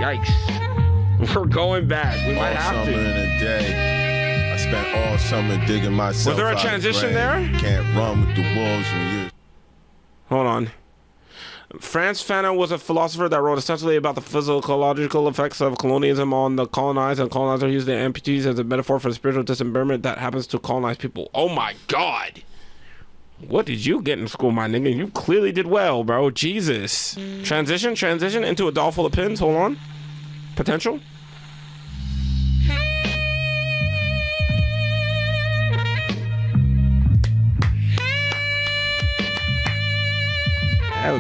Yikes. We're going back. We might have to. In a day. I spent all summer digging myself. Was there a transition there? Can't run with the wolves when you. Hold on. Franz Fanon was a philosopher that wrote extensively about the physiological effects of colonialism on the colonized, and colonizers used the amputees as a metaphor for the spiritual dismemberment that happens to colonized people. Oh my God. What did you get in school, my nigga? You clearly did well, bro. Jesus. Transition into a doll full of pins. Hold on. Potential.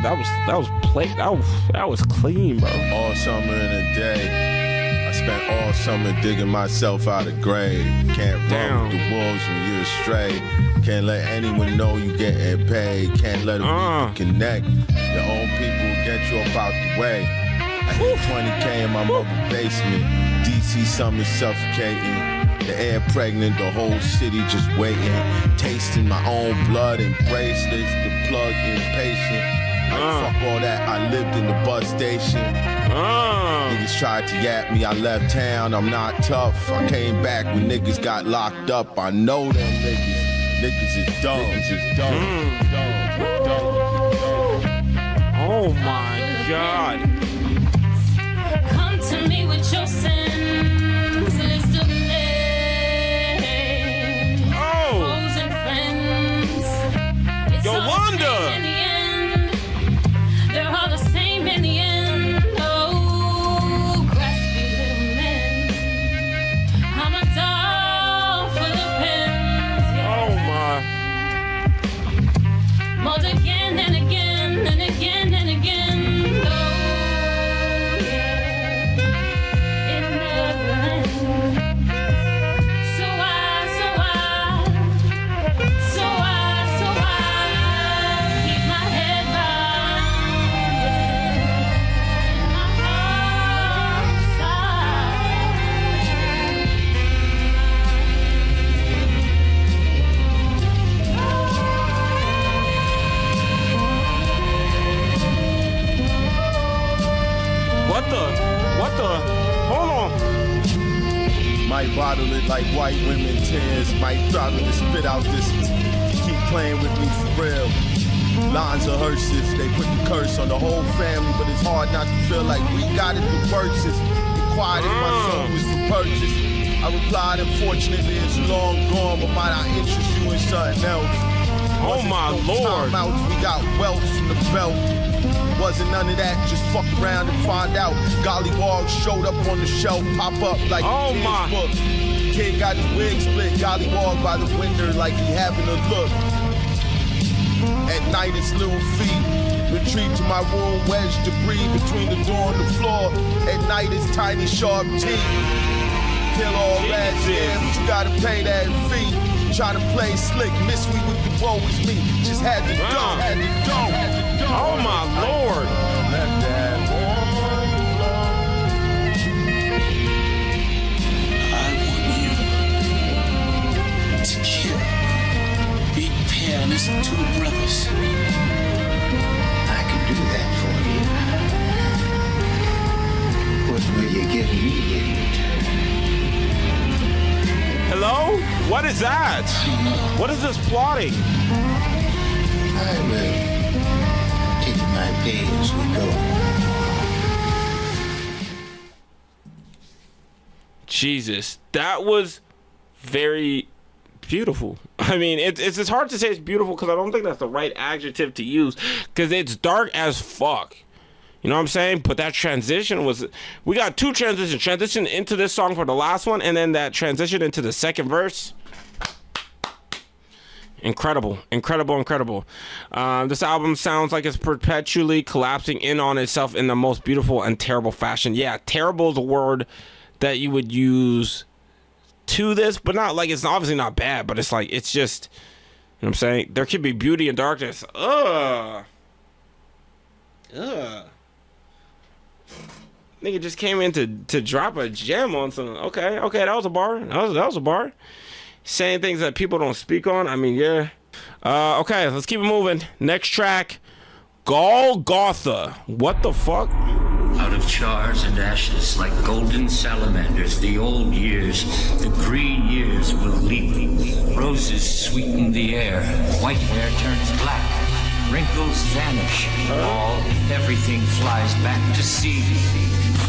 That was clean, bro. All summer in a day, I spent all summer digging myself out of grave. Can't run with the wolves when you're astray. Can't let anyone know you getting paid. Can't let them connect. Your own people will get you up out the way. I hit 20K in my mother's basement. DC summer suffocating. The air pregnant, the whole city just waiting. Tasting my own blood and bracelets. The plug impatient. Fuck all that, I lived in the bus station. Niggas tried to yap me, I left town, I'm not tough. I came back when niggas got locked up. I know them niggas. Niggas is dumb. Oh my God. Come to me with your sins, list of names. Foes and friends. It's Yolanda. They're all the same in the end. Oh, graspy little men. I'm a doll for the pins. Oh my. Mold again and again and again and again. Oh, yeah. It never ends. So I keep my head down. What the? Hold on. Might bottle it like white women tears. Might throttle to spit out this. Keep playing with me for real. Lines of hearses, they put the curse on the whole family, but it's hard not to feel like we got it the worstest. Be quiet if my soul was for purchase. I replied, unfortunately, it's long gone, but might I interest you in something else? Oh my Lord. Timeouts, we got wealth from the belt. Wasn't none of that, just fuck around and find out. Gollywog showed up on the shelf, pop up like a kid's book. Kid got his wig split, Gollywog by the window like he having a look. At night it's little feet, retreat to my room, wedge debris between the door and the floor. At night it's tiny sharp teeth. Kill all rats, yeah, but you gotta pay that fee. Try to play slick, miss me with the woe is me. Just had to dump. Oh my Lord. I want you to kill Big Pen and his two brothers. I can do that for you. What will you give me in return? Hello? What is that? What is this plotting? I will take my pay as we go. Jesus, that was very beautiful. I mean, it's just hard to say it's beautiful because I don't think that's the right adjective to use because it's dark as fuck. You know what I'm saying? But that transition was... We got two transitions. Transition into this song for the last one, and then that transition into the second verse. Incredible. This album sounds like it's perpetually collapsing in on itself in the most beautiful and terrible fashion. Yeah, terrible is a word that you would use to this, but not like... It's obviously not bad, but it's like... It's just... You know what I'm saying? There could be beauty in darkness. Nigga just came in to drop a gem on something. Okay, that was a bar. That was a bar. Saying things that people don't speak on. I mean, yeah. Okay, let's keep it moving. Next track, Golgotha. What the fuck? Out of chars and ashes, like golden salamanders, the old years, the green years will leap. Roses sweeten the air. White hair turns black. Wrinkles vanish. Everything flies back to sea.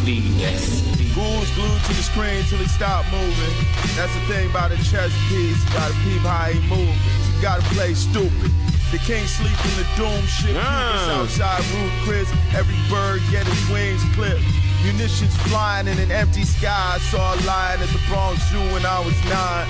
Flee death. Ghouls glued to the screen till he stopped moving. That's the thing about a chess piece. Gotta peep how he moving. You gotta play stupid. The king sleep in the doom ship. Outside Root Chris. Every bird get his wings clipped. Munitions flying in an empty sky. I saw a lion at the Bronx Zoo when I was 9.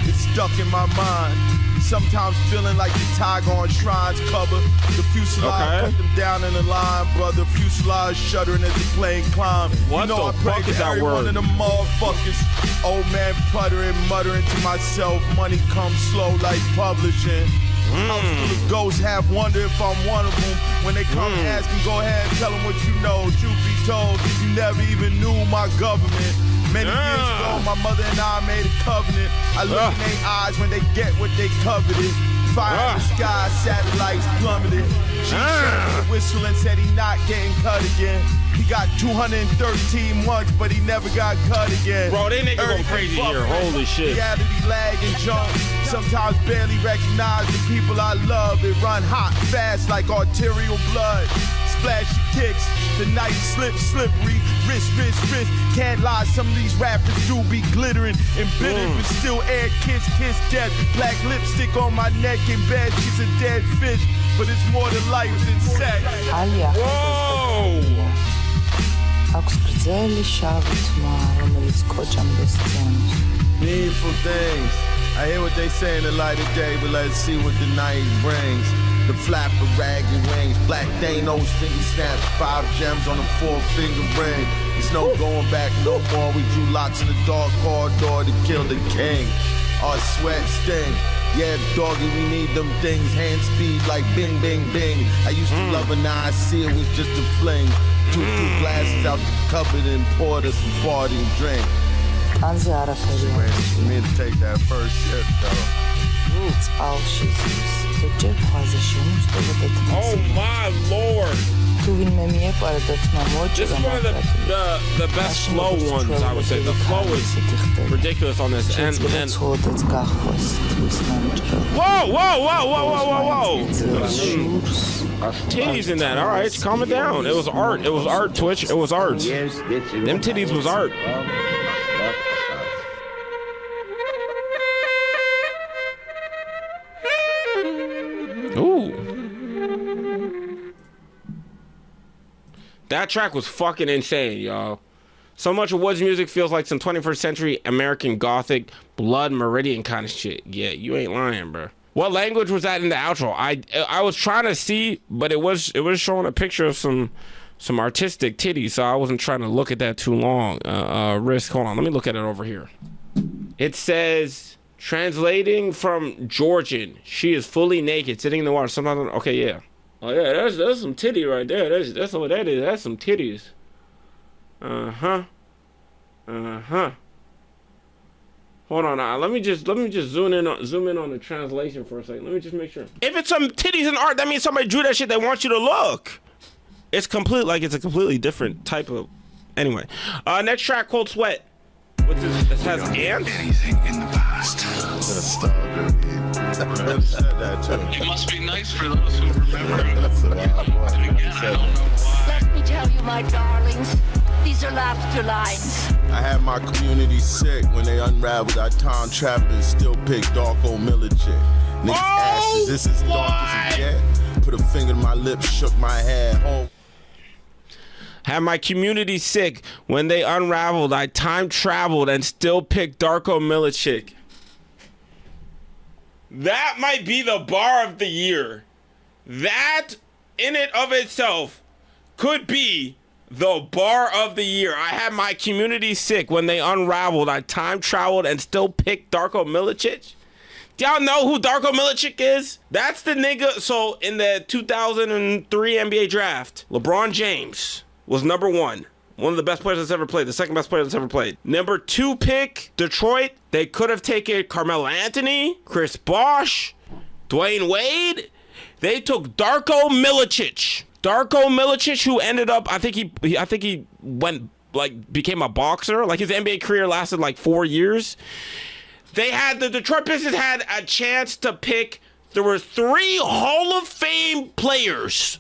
It's stuck in my mind. Sometimes feeling like the tiger on shrines cover. The fuselage put them down in a line, brother. Fuselage shuddering as the plane climb. What you know, the I pray fuck is to that every word? one of them motherfuckers. Old man puttering, muttering to myself. Money comes slow like publishing. House full of ghosts, half wonder if I'm one of them. When they come asking, go ahead and tell them what you know. Truth be told, you never even knew my government. Many years ago, my mother and I made a covenant. I look in their eyes when they get what they coveted. Fire in the sky, satellites plummeted. She shut the whistle and said he not getting cut again. He got 213 months, but he never got cut again. Bro, they nigga going crazy here. Holy shit. Reality lag and jump. Sometimes barely recognize the people I love. It run hot, fast like arterial blood. Splashy kicks, the knife slippery. Wrist. Can't lie, some of these rappers do be glittering and bitter, but still air kiss death. Black lipstick on my neck in bed. She's a dead fish, but it's more to life than sex. Whoa! Needful things. I hear what they say in the light of day, but let's see what the night brings. The flap of ragged wings, black Thanos, finger snaps, 5 gems on a 4-finger ring. There's no going back no more. We drew lots in the dark corridor to kill the king. Our sweat sting. Yeah, doggy, we need them things. Hand speed like bing, bing, bing. I used to love her, now I see it was just a fling. Two glasses out the cupboard and poured us a party and drink. For me to take that first sip, though. Oh my lord! This is one of the best flow ones, I would say. The flow is ridiculous on this. And whoa! Titties in that. All right, calm it down. It was art. It was art, Twitch. It was art. Them titties was art. Ooh. That track was fucking insane, y'all. So much of Woods music feels like some 21st century American Gothic Blood Meridian kind of shit. Yeah, you ain't lying, bro. What language was that in the outro? I was trying to see, but it was showing a picture of some artistic titties, so I wasn't trying to look at that too long. Risk, hold on, let me look at it over here. It says, translating from Georgian, she is fully naked, sitting in the water. Sometimes, okay, yeah. Oh yeah, that's some titty right there. That's what that is. That's some titties. Hold on, let me just zoom in on the translation for a second. Let me just make sure. If it's some titties in art, that means somebody drew that shit. They want you to look. It's a completely different type of. Anyway, next track, Cold Sweat. What's this? This has ants. Anything in the past. It must be nice for those who remember. And again, I don't know why. Let me tell you, my darlings, these are laughter lines. I had my community sick when they unraveled our time travel and still picked dark old Miller chick. Niggas asses, this is dark as it get. Put a finger in my lips, shook my head. Oh. Had my community sick when they unraveled. I time traveled and still picked Darko Milicic. That might be the bar of the year. That, in it of itself, could be the bar of the year. I had my community sick when they unraveled. I time traveled and still picked Darko Milicic. Do y'all know who Darko Milicic is? That's the nigga. So in the 2003 NBA draft, LeBron James was number 1. One of the best players that's ever played. The second best player that's ever played. Number 2 pick, Detroit. They could have taken Carmelo Anthony, Chris Bosh, Dwayne Wade. They took Darko Milicic. Darko Milicic, who ended up, I think he went, like, became a boxer. Like, his NBA career lasted like 4 years. The Detroit Pistons had a chance to pick there were 3 Hall of Fame players,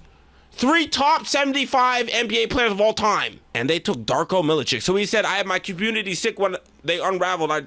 3 top 75 NBA players of all time, and they took Darko Milicic. So he said, I had my community sick when they unraveled. I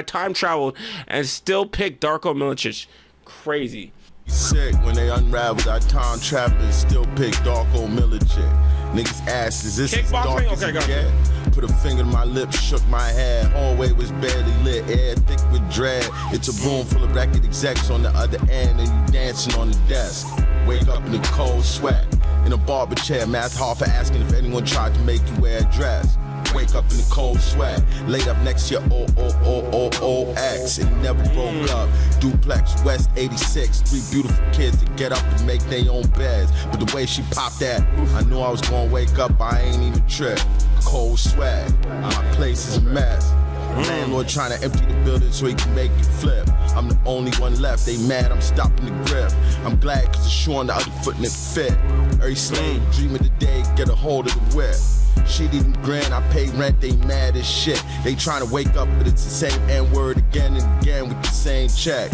time traveled and still picked Darko Milicic. Crazy. Sick when they unraveled. Our time travelers still pick Darko Milicic. Niggas asked, is this as dark as it get? Put a finger to my lips, shook my head. Hallway was barely lit, air thick with dread. It's a room full of record execs on the other end, and you dancing on the desk. Wake up in a cold sweat, in a barber chair, math hard for asking if anyone tried to make you wear a dress. Wake up in the cold sweat, laid up next to your old ex, and never broke up. Duplex, West 86, 3 beautiful kids that get up and make their own beds. But the way she popped that, I knew I was gonna wake up, I ain't even trip. Cold sweat, my place is a mess. Landlord trying to empty the building so he can make it flip. I'm the only one left, they mad, I'm stopping the grip. I'm glad cause the shoe on the other foot and it fit. Every slave dream of the day, get a hold of the whip. She didn't grin, I pay rent, they mad as shit. They trying to wake up, but it's the same N-word again and again with the same check.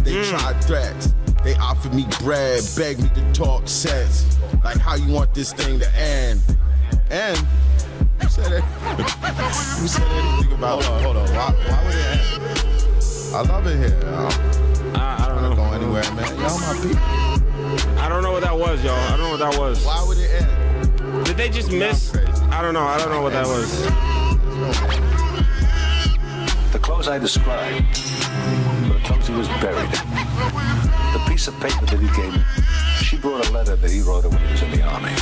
They tried threats, they offered me bread, begged me to talk sense. Like how you want this thing to end? And who said it? Who said anything about hold on. Why would it end? I love it here. I don't know. Go anywhere, man. Y'all my people. I don't know what that was, y'all. I don't know what that was. Why would it end? Did they just miss? I don't know. I don't know what that was. The clothes I described were the clothes he was buried in. The piece of paper that he gave me, she brought a letter that he wrote her when he was in the army.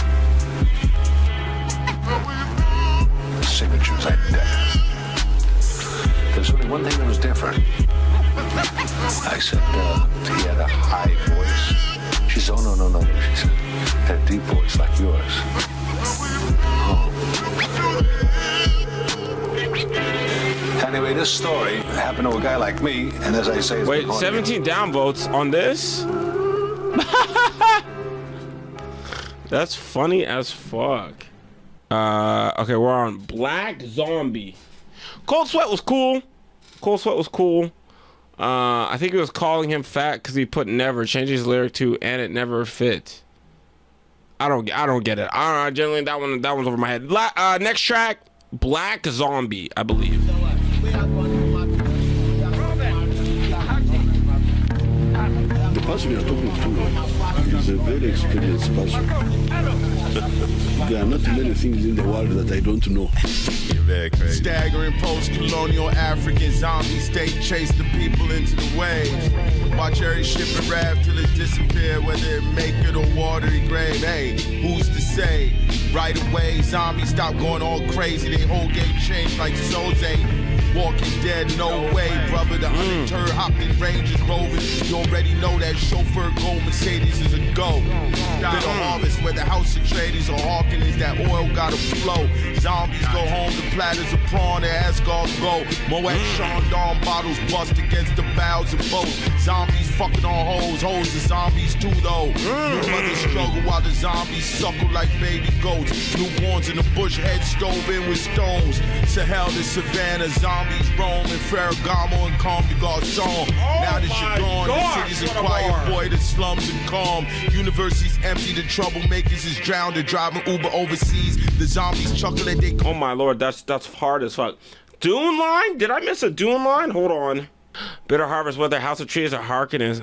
The signature's identical. There's only one thing that was different. I said, he had a high voice. She said, oh, no. She said, had a deep voice like yours. Oh. Anyway, this story happened to a guy like me, and as I say... Wait, 17 downvotes on this? That's funny as fuck. Okay, we're on Black Zombie. Cold Sweat was cool. I think he was calling him fat because he put never, changed his lyric to and it never fit. I don't get it. I generally that one's over my head. Next track, Black Zombie, I believe. The person you're talking to is a very experienced person. There are not many things in the world that I don't know. Staggering post-colonial African zombie state chase the people into the waves. Watch every ship and raft till it disappear, whether it make it or watery grave. Hey, who's to say? Right away, zombies stop going all crazy. They whole game changed like Soze. Walking dead, no way, brother. The undeterred hopped in Rangers Rovers. You already know that chauffeur gold Mercedes is a go. Bit of harvest where the house of traders are hawking is that oil gotta flow. Zombies go home to platters of prawn and Asgard go. Moet Sean Dawn bottles bust against the bows of boats. Zombies fucking on hoes, hoes are zombies too though. New mothers struggle while the zombies suckle like baby goats. Newborns in the bush, head stove in with stones. Sahel to Savannah, zombies roam in Ferragamo and Calm de Garçon. Now that you're gone, the city's a quiet boy, the slums and calm. Universities empty, the troublemakers is drowned. They're driving Uber overseas. The zombies chuckle at they. Oh my lord, that's hard as fuck. Dune line? Did I miss a Dune line? Hold on. Bitter harvest, whether House of Trees or Harkonnens.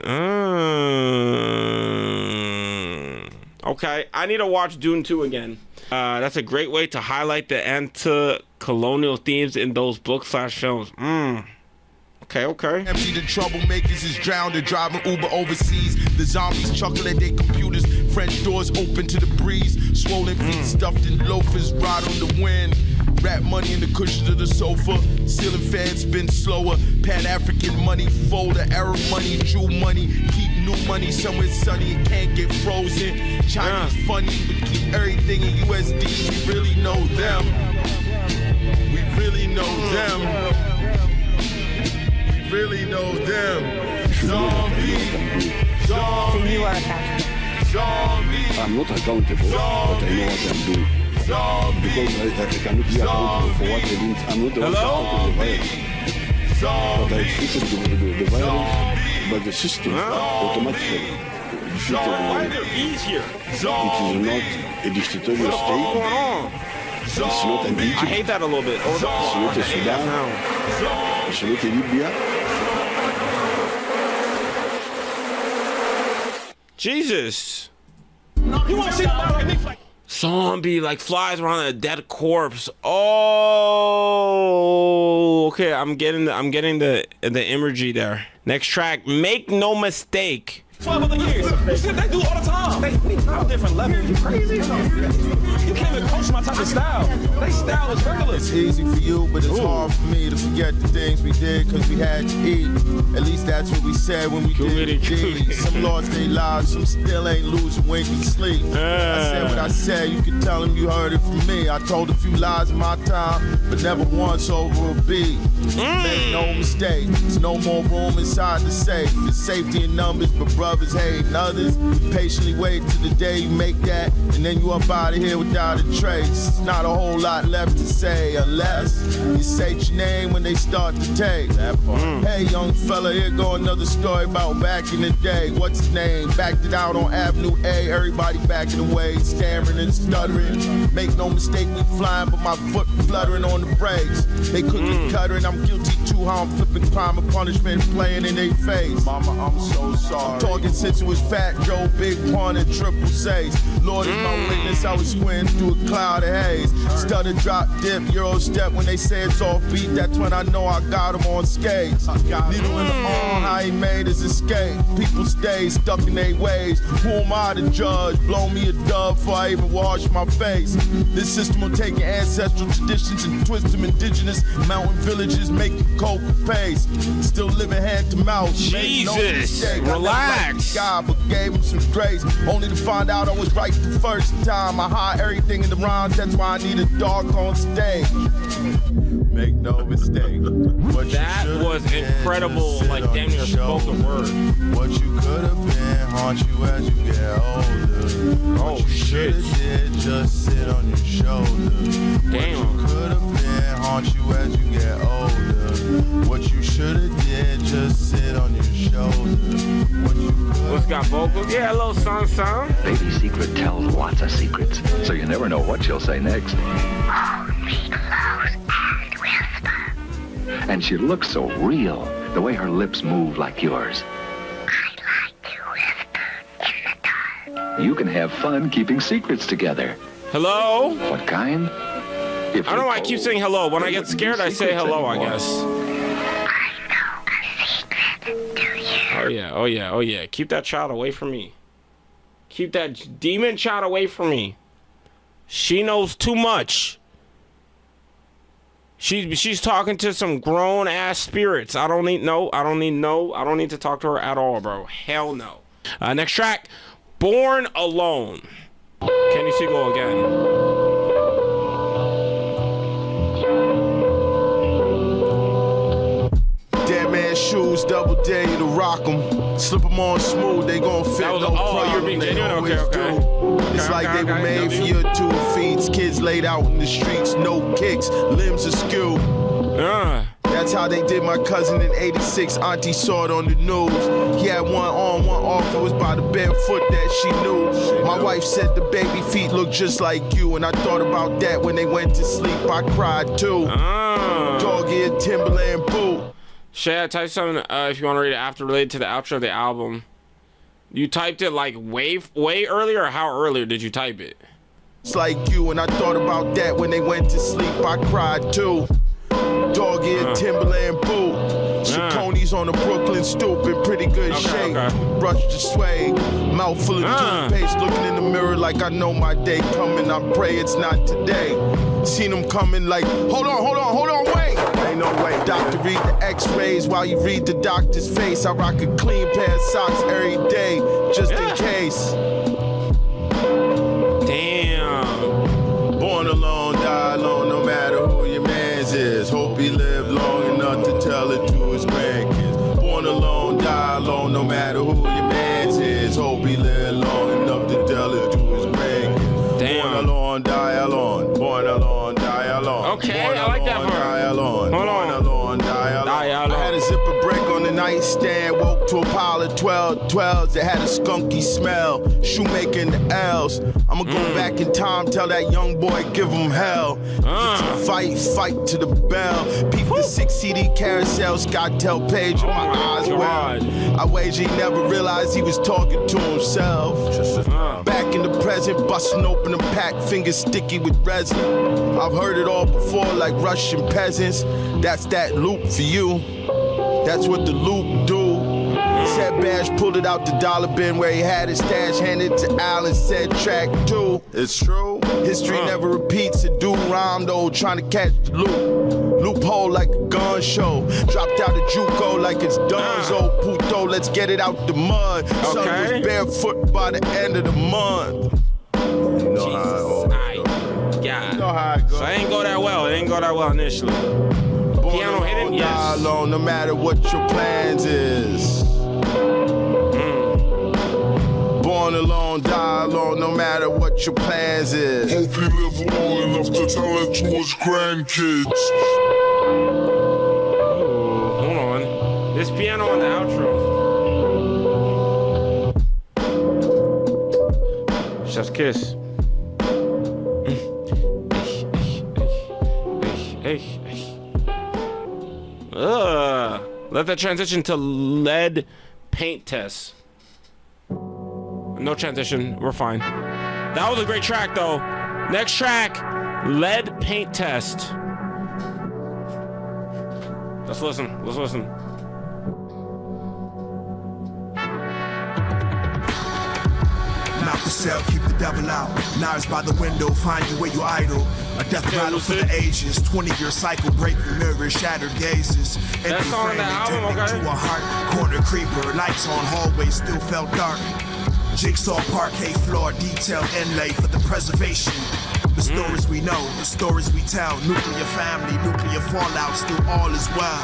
Okay, I need to watch Dune 2 again. That's a great way to highlight the anti-colonial themes in those books/films. Okay. Empty, the troublemakers is drowned. They're driving Uber overseas. The zombies chuckle at their computers. French doors open to the breeze. Swollen feet stuffed in loafers, ride on the wind. Rap money in the cushions of the sofa. Ceiling fans spin slower. Pan-African money folder. Arab money, Jew money. Keep new money somewhere sunny. It can't get frozen. Chinese funny, but keep everything in USD. We really know them. We really know them. Really know them. Zombie. I'm not accountable, but I know what I'm doing. Because I cannot be accountable for what I did. I'm not the one accountable for the violence. But I treated the violence but the system automatically defeated it is not a dictatorial state. It's not an Egypt. I hate that a little bit. It's not a Sudan. It's not a Libya. Jesus. Zombie like flies around a dead corpse. Oh, okay. I'm getting the imagery there. Next track, Make No Mistake. 12 other years. They do all the time. We all different levels. You crazy? You can't even coach my type of style. They style is regular. It's easy for you, but it's hard for me to forget the things we did because we had to eat. At least that's what we said when we did the deed. Some lost their lives, some still ain't losing winking sleep. I said what I said, you can tell them you heard it from me. I told a few lies in my time, but never once over a beat. Make no mistake, there's no more room inside the safe. There's safety in numbers, but brothers hating others. Patiently wait till the day you make that, and then you up out of here without a trace. Not a whole lot left to say unless you say your name when they start to take that part. Hey young fella, here go another story about back in the day. What's his name? Backed it out on Avenue A. Everybody backing away, stammering and stuttering. Make no mistake, we flying, but my foot fluttering on the brakes. They cooking, cuttering. I'm guilty too. How I'm flipping crime and punishment, playing in their face. Mama, I'm so sorry. I'm talking since it was Fat Joe, Big Pun, and Triple Six. Lord is my witness. I was squinting through a cloud of haze. Stutter, drop, dip, Euro step. When they say it's off beat, that's when I know I got him on skates. Needle in the arm, how he made his escape. People stay stuck in their ways. Who am I to judge? Blow me a dub before I even wash my face. This system will take your ancestral traditions and twist them indigenous mountain villages, make it cocoa paste. Still living hand to mouth. Jesus, relax. God, but gave him some grace. Only to find out I was right the first time. I hide everything in the rhymes, that's why I need a dog on stage. Make no mistake. That was incredible, like damn near spoken word. What you could have been haunt you as you get older. Oh shit. Did just sit on your shoulder. Damn. What you could have been haunt you as you get older. What you should have did just sit on your shoulder. What you What's got vocals? Yeah, a little song. Baby Secret tells lots of secrets, so you never know what she'll say next. Hold me close and whisper. And she looks so real, the way her lips move like yours. I'd like to whisper in the dark. You can have fun keeping secrets together. Hello? What kind? I don't know why I keep saying hello. When I get scared, I say hello, I guess. Oh yeah. Keep that child away from me. Keep that demon child away from me. She knows too much. She's talking to some grown ass spirits. I don't need to talk to her at all, bro. Hell no. Next track, Born Alone. Can you see go again? Shoes, double dare you to rock them. Slip them on smooth, they gon' fit no problem. You're being genuine? Okay. It's like they were made for your 2 feet. Kids laid out in the streets, no kicks, limbs askew. That's how they did my cousin in 86. Auntie saw it on the news. He had one on, one off. It was by the bare foot that she knew. My wife said the baby feet look just like you. And I thought about that when they went to sleep. I cried too. Doggy and Timberland boot. Shay, I typed something if you want to read it after related to the outro of the album. You typed it like way earlier, or how earlier did you type it? It's like you, and I thought about that when they went to sleep. I cried too. Doggy and Timberland boot. Chaconis on the Brooklyn stoop in pretty good shape. Brush the sway. Mouth full of toothpaste. Looking in the mirror like I know my day coming. I pray it's not today. Seen them coming like, hold on, wait. Ain't no way. Doctor, read the x-rays while you read the doctor's face. I rock a clean pair of socks every day, just in case. Damn. Born alone, die alone, no matter who your man's is. Hope he lived long enough to tell it to his grandkids. Born alone, die alone, no matter who your man's is. Hope he lived long enough to tell it to his grandkids. Damn. Born alone, die alone. Born alone, die alone. Okay, Born I like that alone, part. Die alone. Hold Born on. alone, die alone. Die alone. I had a zipper break on the nightstand, woke to a pile of 12s that had a skunky smell. Shoemaking the L's. I'ma go back in time, tell that young boy, give him hell. Fight to the bell. Peep the 6 CD carousel, Scott tell Page in my eyes well. I wager he never realized he was talking to himself. Back in the present, busting open a pack, fingers sticky with resin. I've heard it all before, like Russian peasants. That's that loop for you. That's what the loop do. Said Bash pulled it out the dollar bin where he had his stash, handed to Al and said track 2. It's true. History never repeats. A dude rhymed though, trying to catch the loop. Loophole like a gun show. Dropped out of JUCO like it's Dunzo. Puto, let's get it out the mud. Son was barefoot by the end of the month. You know how it goes. Yeah. You know how it goes. So it ain't go that well. It ain't go that well initially. Piano hidden? Yes. Die alone, no matter what your plans is. Born alone, die alone, no matter what your plans is. Hope he live long enough to tell it to his grandkids. Ooh, hold on. This piano on the outro. Chef's kiss. Let that transition to lead paint test. No transition, we're fine. That was a great track though. Next track, lead paint test. Let's listen. Knock the cell, keep the devil out. Knives by the window, find you where you idle. A death rattle for the ages. 20-year cycle, break the mirror, shattered gazes. Empty frame, intending to a heart. Corner creeper, lights on hallway, still felt dark. Jigsaw parquet floor, detailed inlay for the preservation. The stories we know, the stories we tell. Nuclear family, nuclear fallout, still all is well.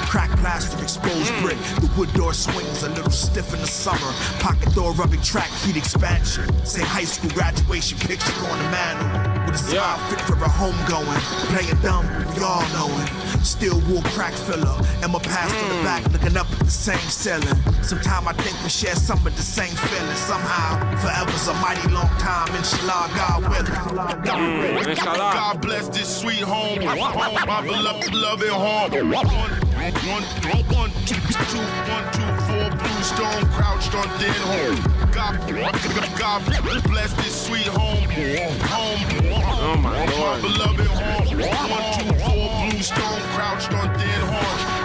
Cracked plaster, exposed brick. The wood door swings a little stiff in the summer. Pocket door rubbing track, heat expansion. Same high school graduation picture on the mantle. With a smile fit for a homegoing. Playing dumb, but we all know it. Steel wool crack filler. Emma passed to the back, looking up at the same ceiling. Sometime I think we share some of the same feelings. Somehow, forever's a mighty long time. Inshallah, God willing. God bless this sweet home, my beloved home. 1, 2, 4 blue stone crouched on dead home. God bless this sweet home. Oh my Lord. My beloved home. 1, 2, 4 blue stone crouched on dead home.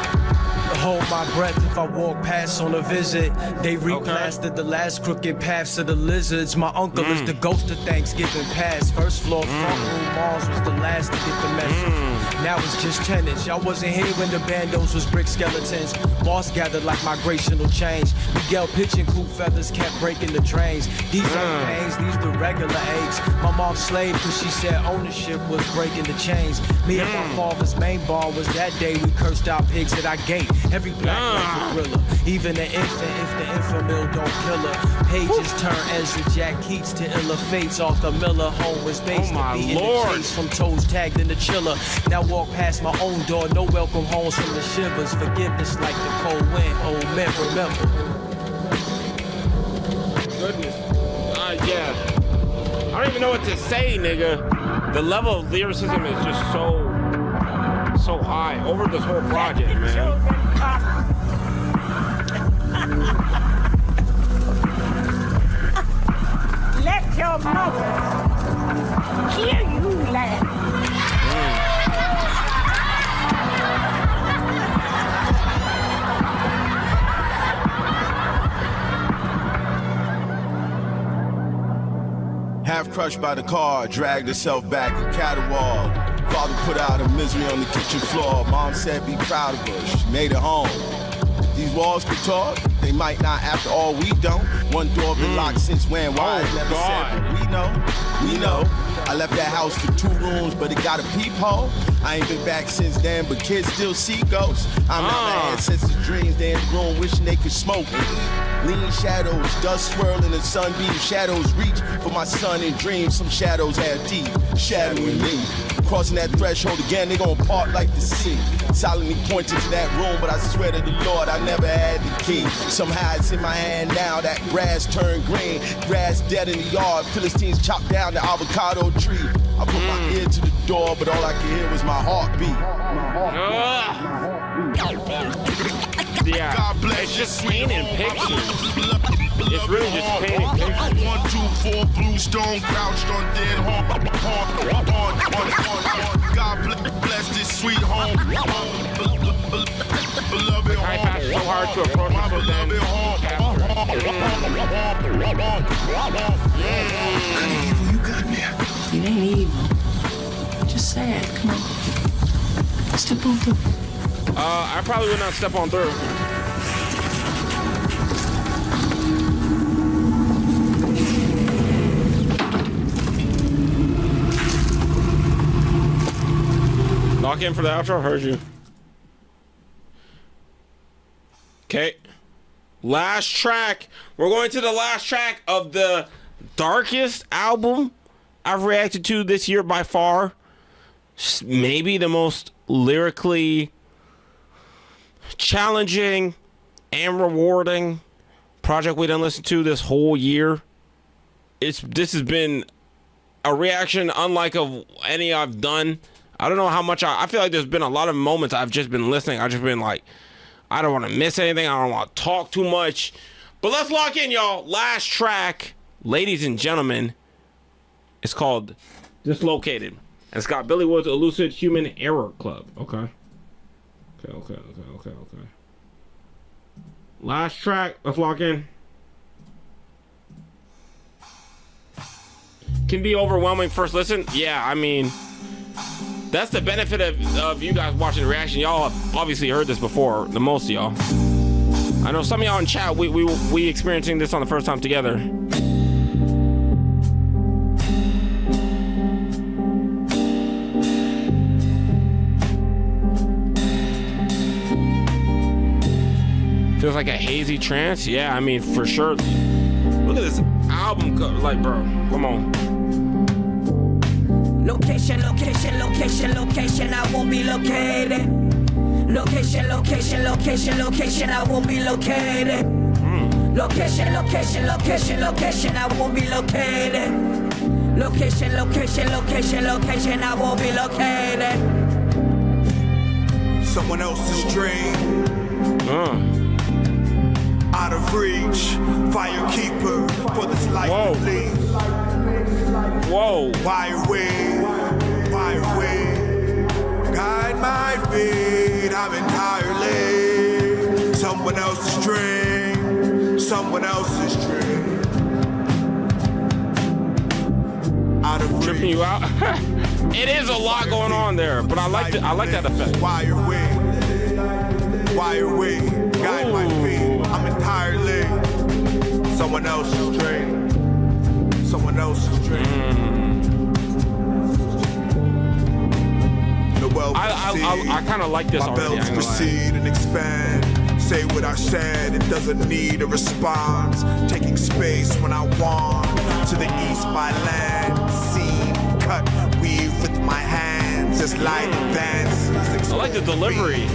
Hold my breath if I walk past on a visit. They replastered the last crooked paths of the lizards. My uncle is the ghost of Thanksgiving past. First floor front room, Mars was the last to get the message. Now it's just tenants. Y'all wasn't here when the bandos was brick skeletons. Boss gathered like migrational change. Miguel pitching cool feathers kept breaking the drains. These ain't pains, these the regular aches. My mom slaved cause she said ownership was breaking the chains. Me and my father's main bar was that day we cursed our pigs at our gate. Every black life a thriller, even an infant if the infamil don't kill her. Pages turn Ezra Jack Keats to iller fates. Arthur Miller home was based to be in the chase from toes tagged in the chiller. Now walk past my own door, no welcome homes from the shivers. Forgiveness like the cold wind, old men remember. Goodness. Yeah. I don't even know what to say, nigga. The level of lyricism is just so high over this whole project, man. Let your mother hear you laugh. Half crushed by the car, dragged herself back and caterwauled. Father put out her misery on the kitchen floor. Mom said be proud of her, she made it home. These walls could talk, they might not after all we don't. One door been locked since when, why I never said, but we know. I left that house for 2 rooms, but it got a peephole. I ain't been back since then, but kids still see ghosts. I'm out my ancestors' dreams, they in the room wishing they could smoke me. Lean shadows, dust swirling, and sunbeam shadows reach for my son in dreams. Some shadows have deep, shadowing me. Crossing that threshold again, they gon' part like the sea. Silently pointing to that room, but I swear to the Lord, I never had the key. Somehow it's in my hand now, that grass turned green. Grass dead in the yard, Philistines chopped down the avocado tree. I put my ear to the door, but all I could hear was my heartbeat. Yeah, God bless it's just painting pictures. It's really just painting pictures. 1, 2, 4 bluestone crouched on dead home. God bless this sweet home. Beloved home. I passed so hard to approach it, so then You got me. It ain't evil. Just sad. Come on. Step on through. I probably would not step on through. Lock in for the outro. Heard you. Okay. Last track. We're going to the last track of the darkest album I've reacted to this year by far. Maybe the most lyrically challenging and rewarding project we done listened to this whole year. This has been a reaction unlike of any I've done. I don't know how much I feel like there's been a lot of moments I've just been listening. I've just been like, I don't want to miss anything. I don't want to talk too much. But let's lock in, y'all. Last track, ladies and gentlemen, it's called Dislocated. And it's got Billy Woods' Elusive Human Error Club. Okay. Okay. Last track, let's lock in. Can be overwhelming first listen. Yeah, I mean, that's the benefit of you guys watching the reaction. Y'all have obviously heard this before, the most of y'all. I know some of y'all in chat, we experiencing this on the first time together. Feels like a hazy trance. Yeah, I mean, for sure. Look at this album cover. Like, bro, come on. Location, I won't be located. Location, I won't be located. Location, I won't be located. Location, I won't be located. Someone else's dream. Out of reach, firekeeper for this life to leave. Whoa. Why away? Guide my feet, I'm entirely someone else's dream. Out of reach. Tripping you out? It is a lot going on there, but I like that effect. Why away? Guide my feet, I'm entirely someone else's dream. I kind of like this my already. belts proceed and expand. Say what I said, it doesn't need a response. Taking space when I want. To the east by land, scene, cut, weave with my hands as light advances. I like the delivery.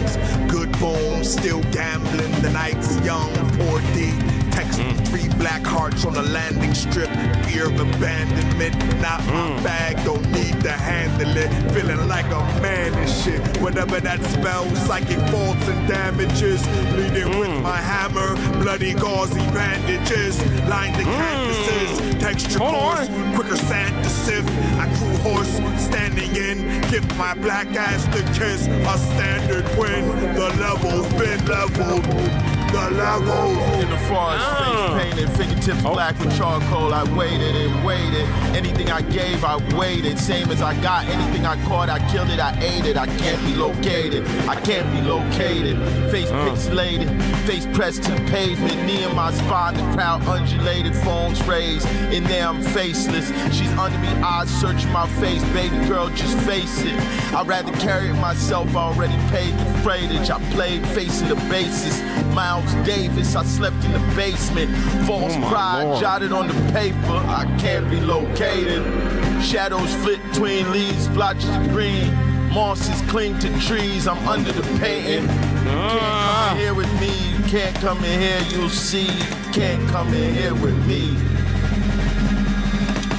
Good boom, still gambling. The night's young, poor deep. Text 3 black hearts on the landing strip. Fear of abandonment, not my bag. Don't need to handle it. Feeling like a man and shit. Whatever that spell, psychic faults and damages. Bleeding with my hammer, bloody gauzy bandages. Lined the canvases, texture course, quicker sand to sift. I crew horse, standing in. Give my black ass the kiss. A standard win, the level's been leveled. The Lagos. In the forest, face painted, fingertips black with charcoal. I waited and waited. Anything I gave, I waited. Same as I got. Anything I caught, I killed it, I ate it. I can't be located. I can't be located. Face pixelated, face pressed to the pavement. Knee in my spine, the crowd undulated, phones raised. In there, I'm faceless. She's under me, eyes searching my face. Baby girl, just face it. I'd rather carry it myself. I already paid the freightage. I played facing the basis. Miles Davis, I slept in the basement. False pride jotted on the paper. I can't be located. Shadows flit between leaves, blotches of green. Mosses cling to trees. I'm under the painting. Can't come in here with me. You can't come in here. You'll see. You can't come in here with me.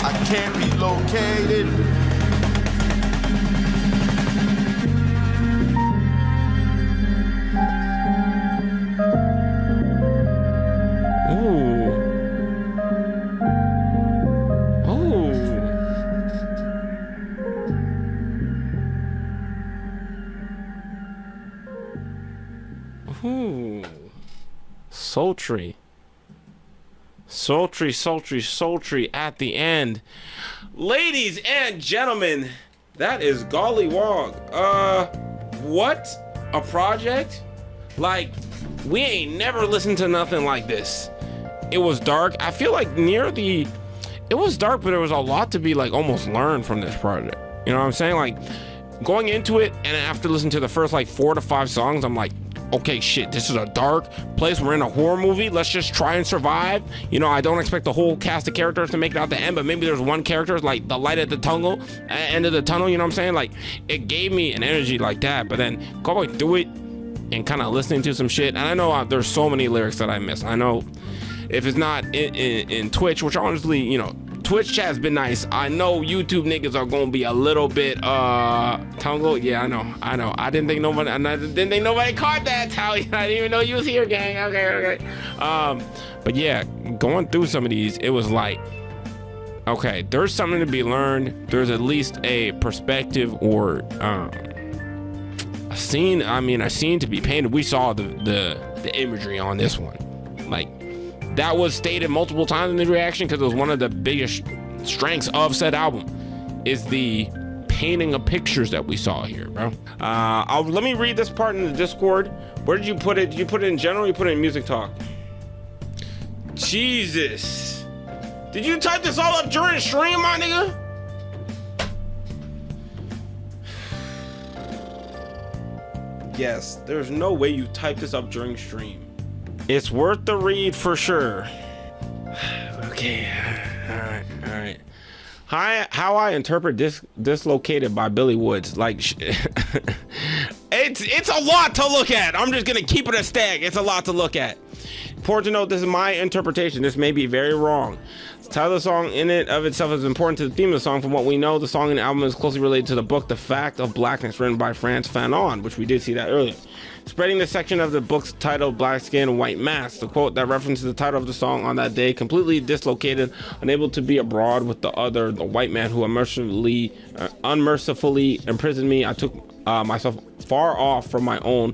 I can't be located. Sultry. Sultry, sultry, sultry at the end. Ladies and gentlemen, that is Gollywog. What a project. Like, we ain't never listened to nothing like this. It was dark. I feel like it was dark, but there was a lot to be like almost learned from this project. You know what I'm saying? Like, going into it, and after listening to the first like 4 to 5 songs, I'm like, okay, shit, this is a dark place. We're in a horror movie. Let's just try and survive. You know, I don't expect the whole cast of characters to make it out the end, but maybe there's one character, like the light at the tunnel, end of the tunnel, you know what I'm saying? Like, it gave me an energy like that, but then going through it and kind of listening to some shit, and I know there's so many lyrics that I miss. I know if it's not in Twitch, which honestly, you know, Twitch chat's been nice. I know YouTube niggas are gonna be a little bit tongue. Yeah, I know. I didn't think nobody caught that, Tally. I didn't even know you was here, gang. Okay. But yeah, going through some of these, it was like, okay, there's something to be learned. There's at least a perspective or a scene to be painted. We saw the imagery on this one. Like, that was stated multiple times in the reaction because it was one of the biggest strengths of said album is the painting of pictures that we saw here, bro. Let me read this part in the Discord. Where did you put it? Did you put it in general or you put it in music talk? Jesus. Did you type this all up during the stream, my nigga? Yes, there's no way you typed this up during stream. It's worth the read for sure. Okay, all right. How I interpret Dislocated by Billywoods. Like, it's a lot to look at. I'm just gonna keep it a stack. It's a lot to look at. Important to note, this is my interpretation. This may be very wrong. The title of the song in it of itself is important to the theme of the song. From what we know, the song and the album is closely related to the book The Fact of Blackness, written by Frantz Fanon, which we did see that earlier. Spreading the section of the book's titled Black Skin, White Mask, the quote that references the title of the song on that day, completely dislocated, unable to be abroad with the other, the white man who unmercifully imprisoned me. I took myself far off from my own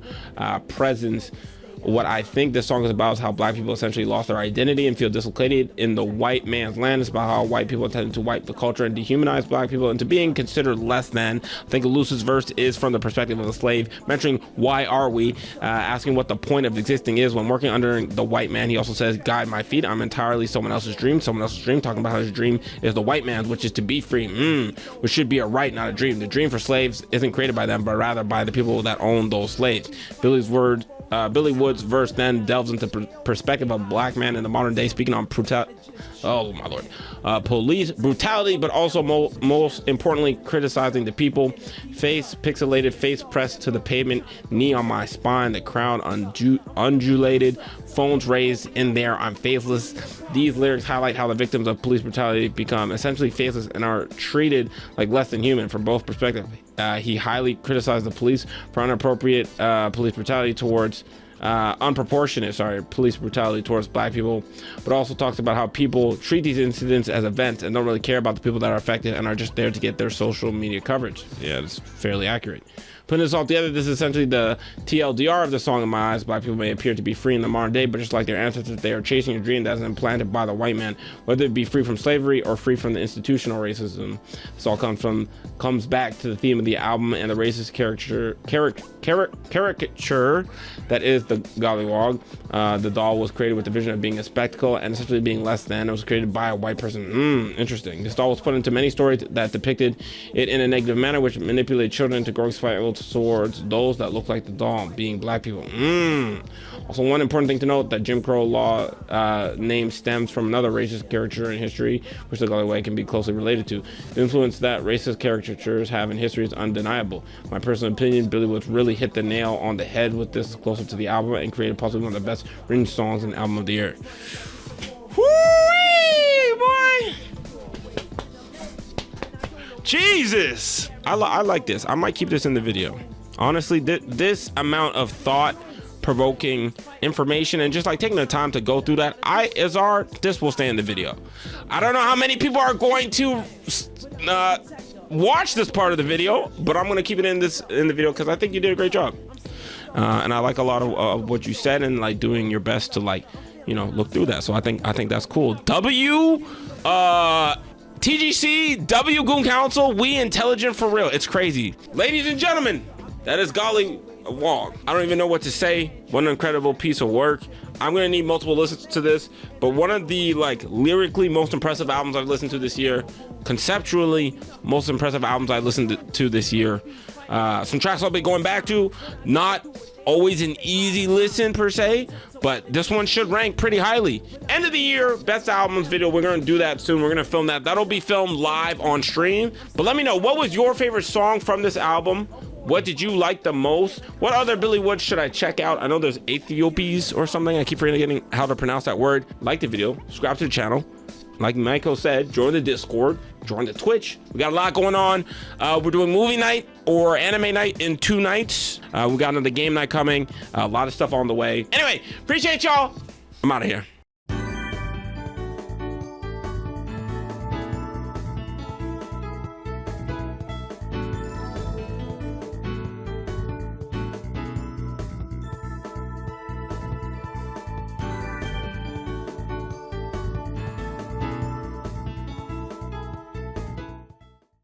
presence. What I think this song is about is how black people essentially lost their identity and feel dislocated in the white man's land. It's about how white people tend to wipe the culture and dehumanize black people into being considered less than. I think Luce's verse is from the perspective of a slave, mentioning why are we, asking what the point of existing is when working under the white man. He also says, guide my feet, I'm entirely someone else's dream, talking about how his dream is the white man's, which is to be free, which should be a right, not a dream. The dream for slaves isn't created by them, but rather by the people that own those slaves. Billy Wood's verse then delves into perspective of black man in the modern day, speaking on police brutality, but also most importantly criticizing the people. Face pixelated, face pressed to the pavement, knee on my spine, the crowd undulated, phones raised, in there I'm faceless. These lyrics highlight how the victims of police brutality become essentially faceless and are treated like less than human from both perspectives. He highly criticized the police for unproportionate police brutality towards black people, but also talks about how people treat these incidents as events and don't really care about the people that are affected and are just there to get their social media coverage. Yeah, it's fairly accurate. Putting this all together, this is essentially the TLDR of the song in my eyes. Black people may appear to be free in the modern day, but just like their ancestors, they are chasing a dream that is implanted by the white man, whether it be free from slavery or free from the institutional racism. This all comes back to the theme of the album and the racist caricature that is the Gollywog. The doll was created with the vision of being a spectacle and essentially being less than. It was created by a white person. Interesting. This doll was put into many stories that depicted it in a negative manner, which manipulated children into growing spiteful towards those that look like the doll, being black people. Also, one important thing to note, that Jim Crow law name stems from another racist caricature in history, which the Gollywog can be closely related to. The influence that racist caricatures have in history is undeniable. My personal opinion, Billy Woods really hit the nail on the head with this closer to the album and created possibly one of the best written songs in the album of the year. Whoo-wee, boy! Jesus! I like this. I might keep this in the video. Honestly, this amount of thought-provoking information and just like taking the time to go through that, this will stay in the video. I don't know how many people are going to watch this part of the video, but I'm gonna keep it in the video because I think you did a great job. And I like a lot of what you said and like doing your best to like, you know, look through that. So I think that's cool. TGC, W Goon Council, we intelligent for real. It's crazy. Ladies and gentlemen, that is Gollywog. I don't even know what to say. What an incredible piece of work. I'm gonna need multiple listens to this, but one of the like lyrically most impressive albums I've listened to this year, conceptually most impressive albums I listened to this year. Some tracks I'll be going back to, not always an easy listen per se, but this one should rank pretty highly. End of the year best albums video, we're gonna do that soon. We're gonna film that. That'll be filmed live on stream. But let me know, what was your favorite song from this album? What did you like the most? What other Billy Woods should I check out? I know there's aethiopes or something. I keep forgetting how to pronounce that word. Like the video, subscribe to the channel. Like Michael said, join the Discord, join the Twitch. We got a lot going on. We're doing movie night or anime night in 2 nights. We got another game night coming. A lot of stuff on the way. Anyway, appreciate y'all. I'm out of here.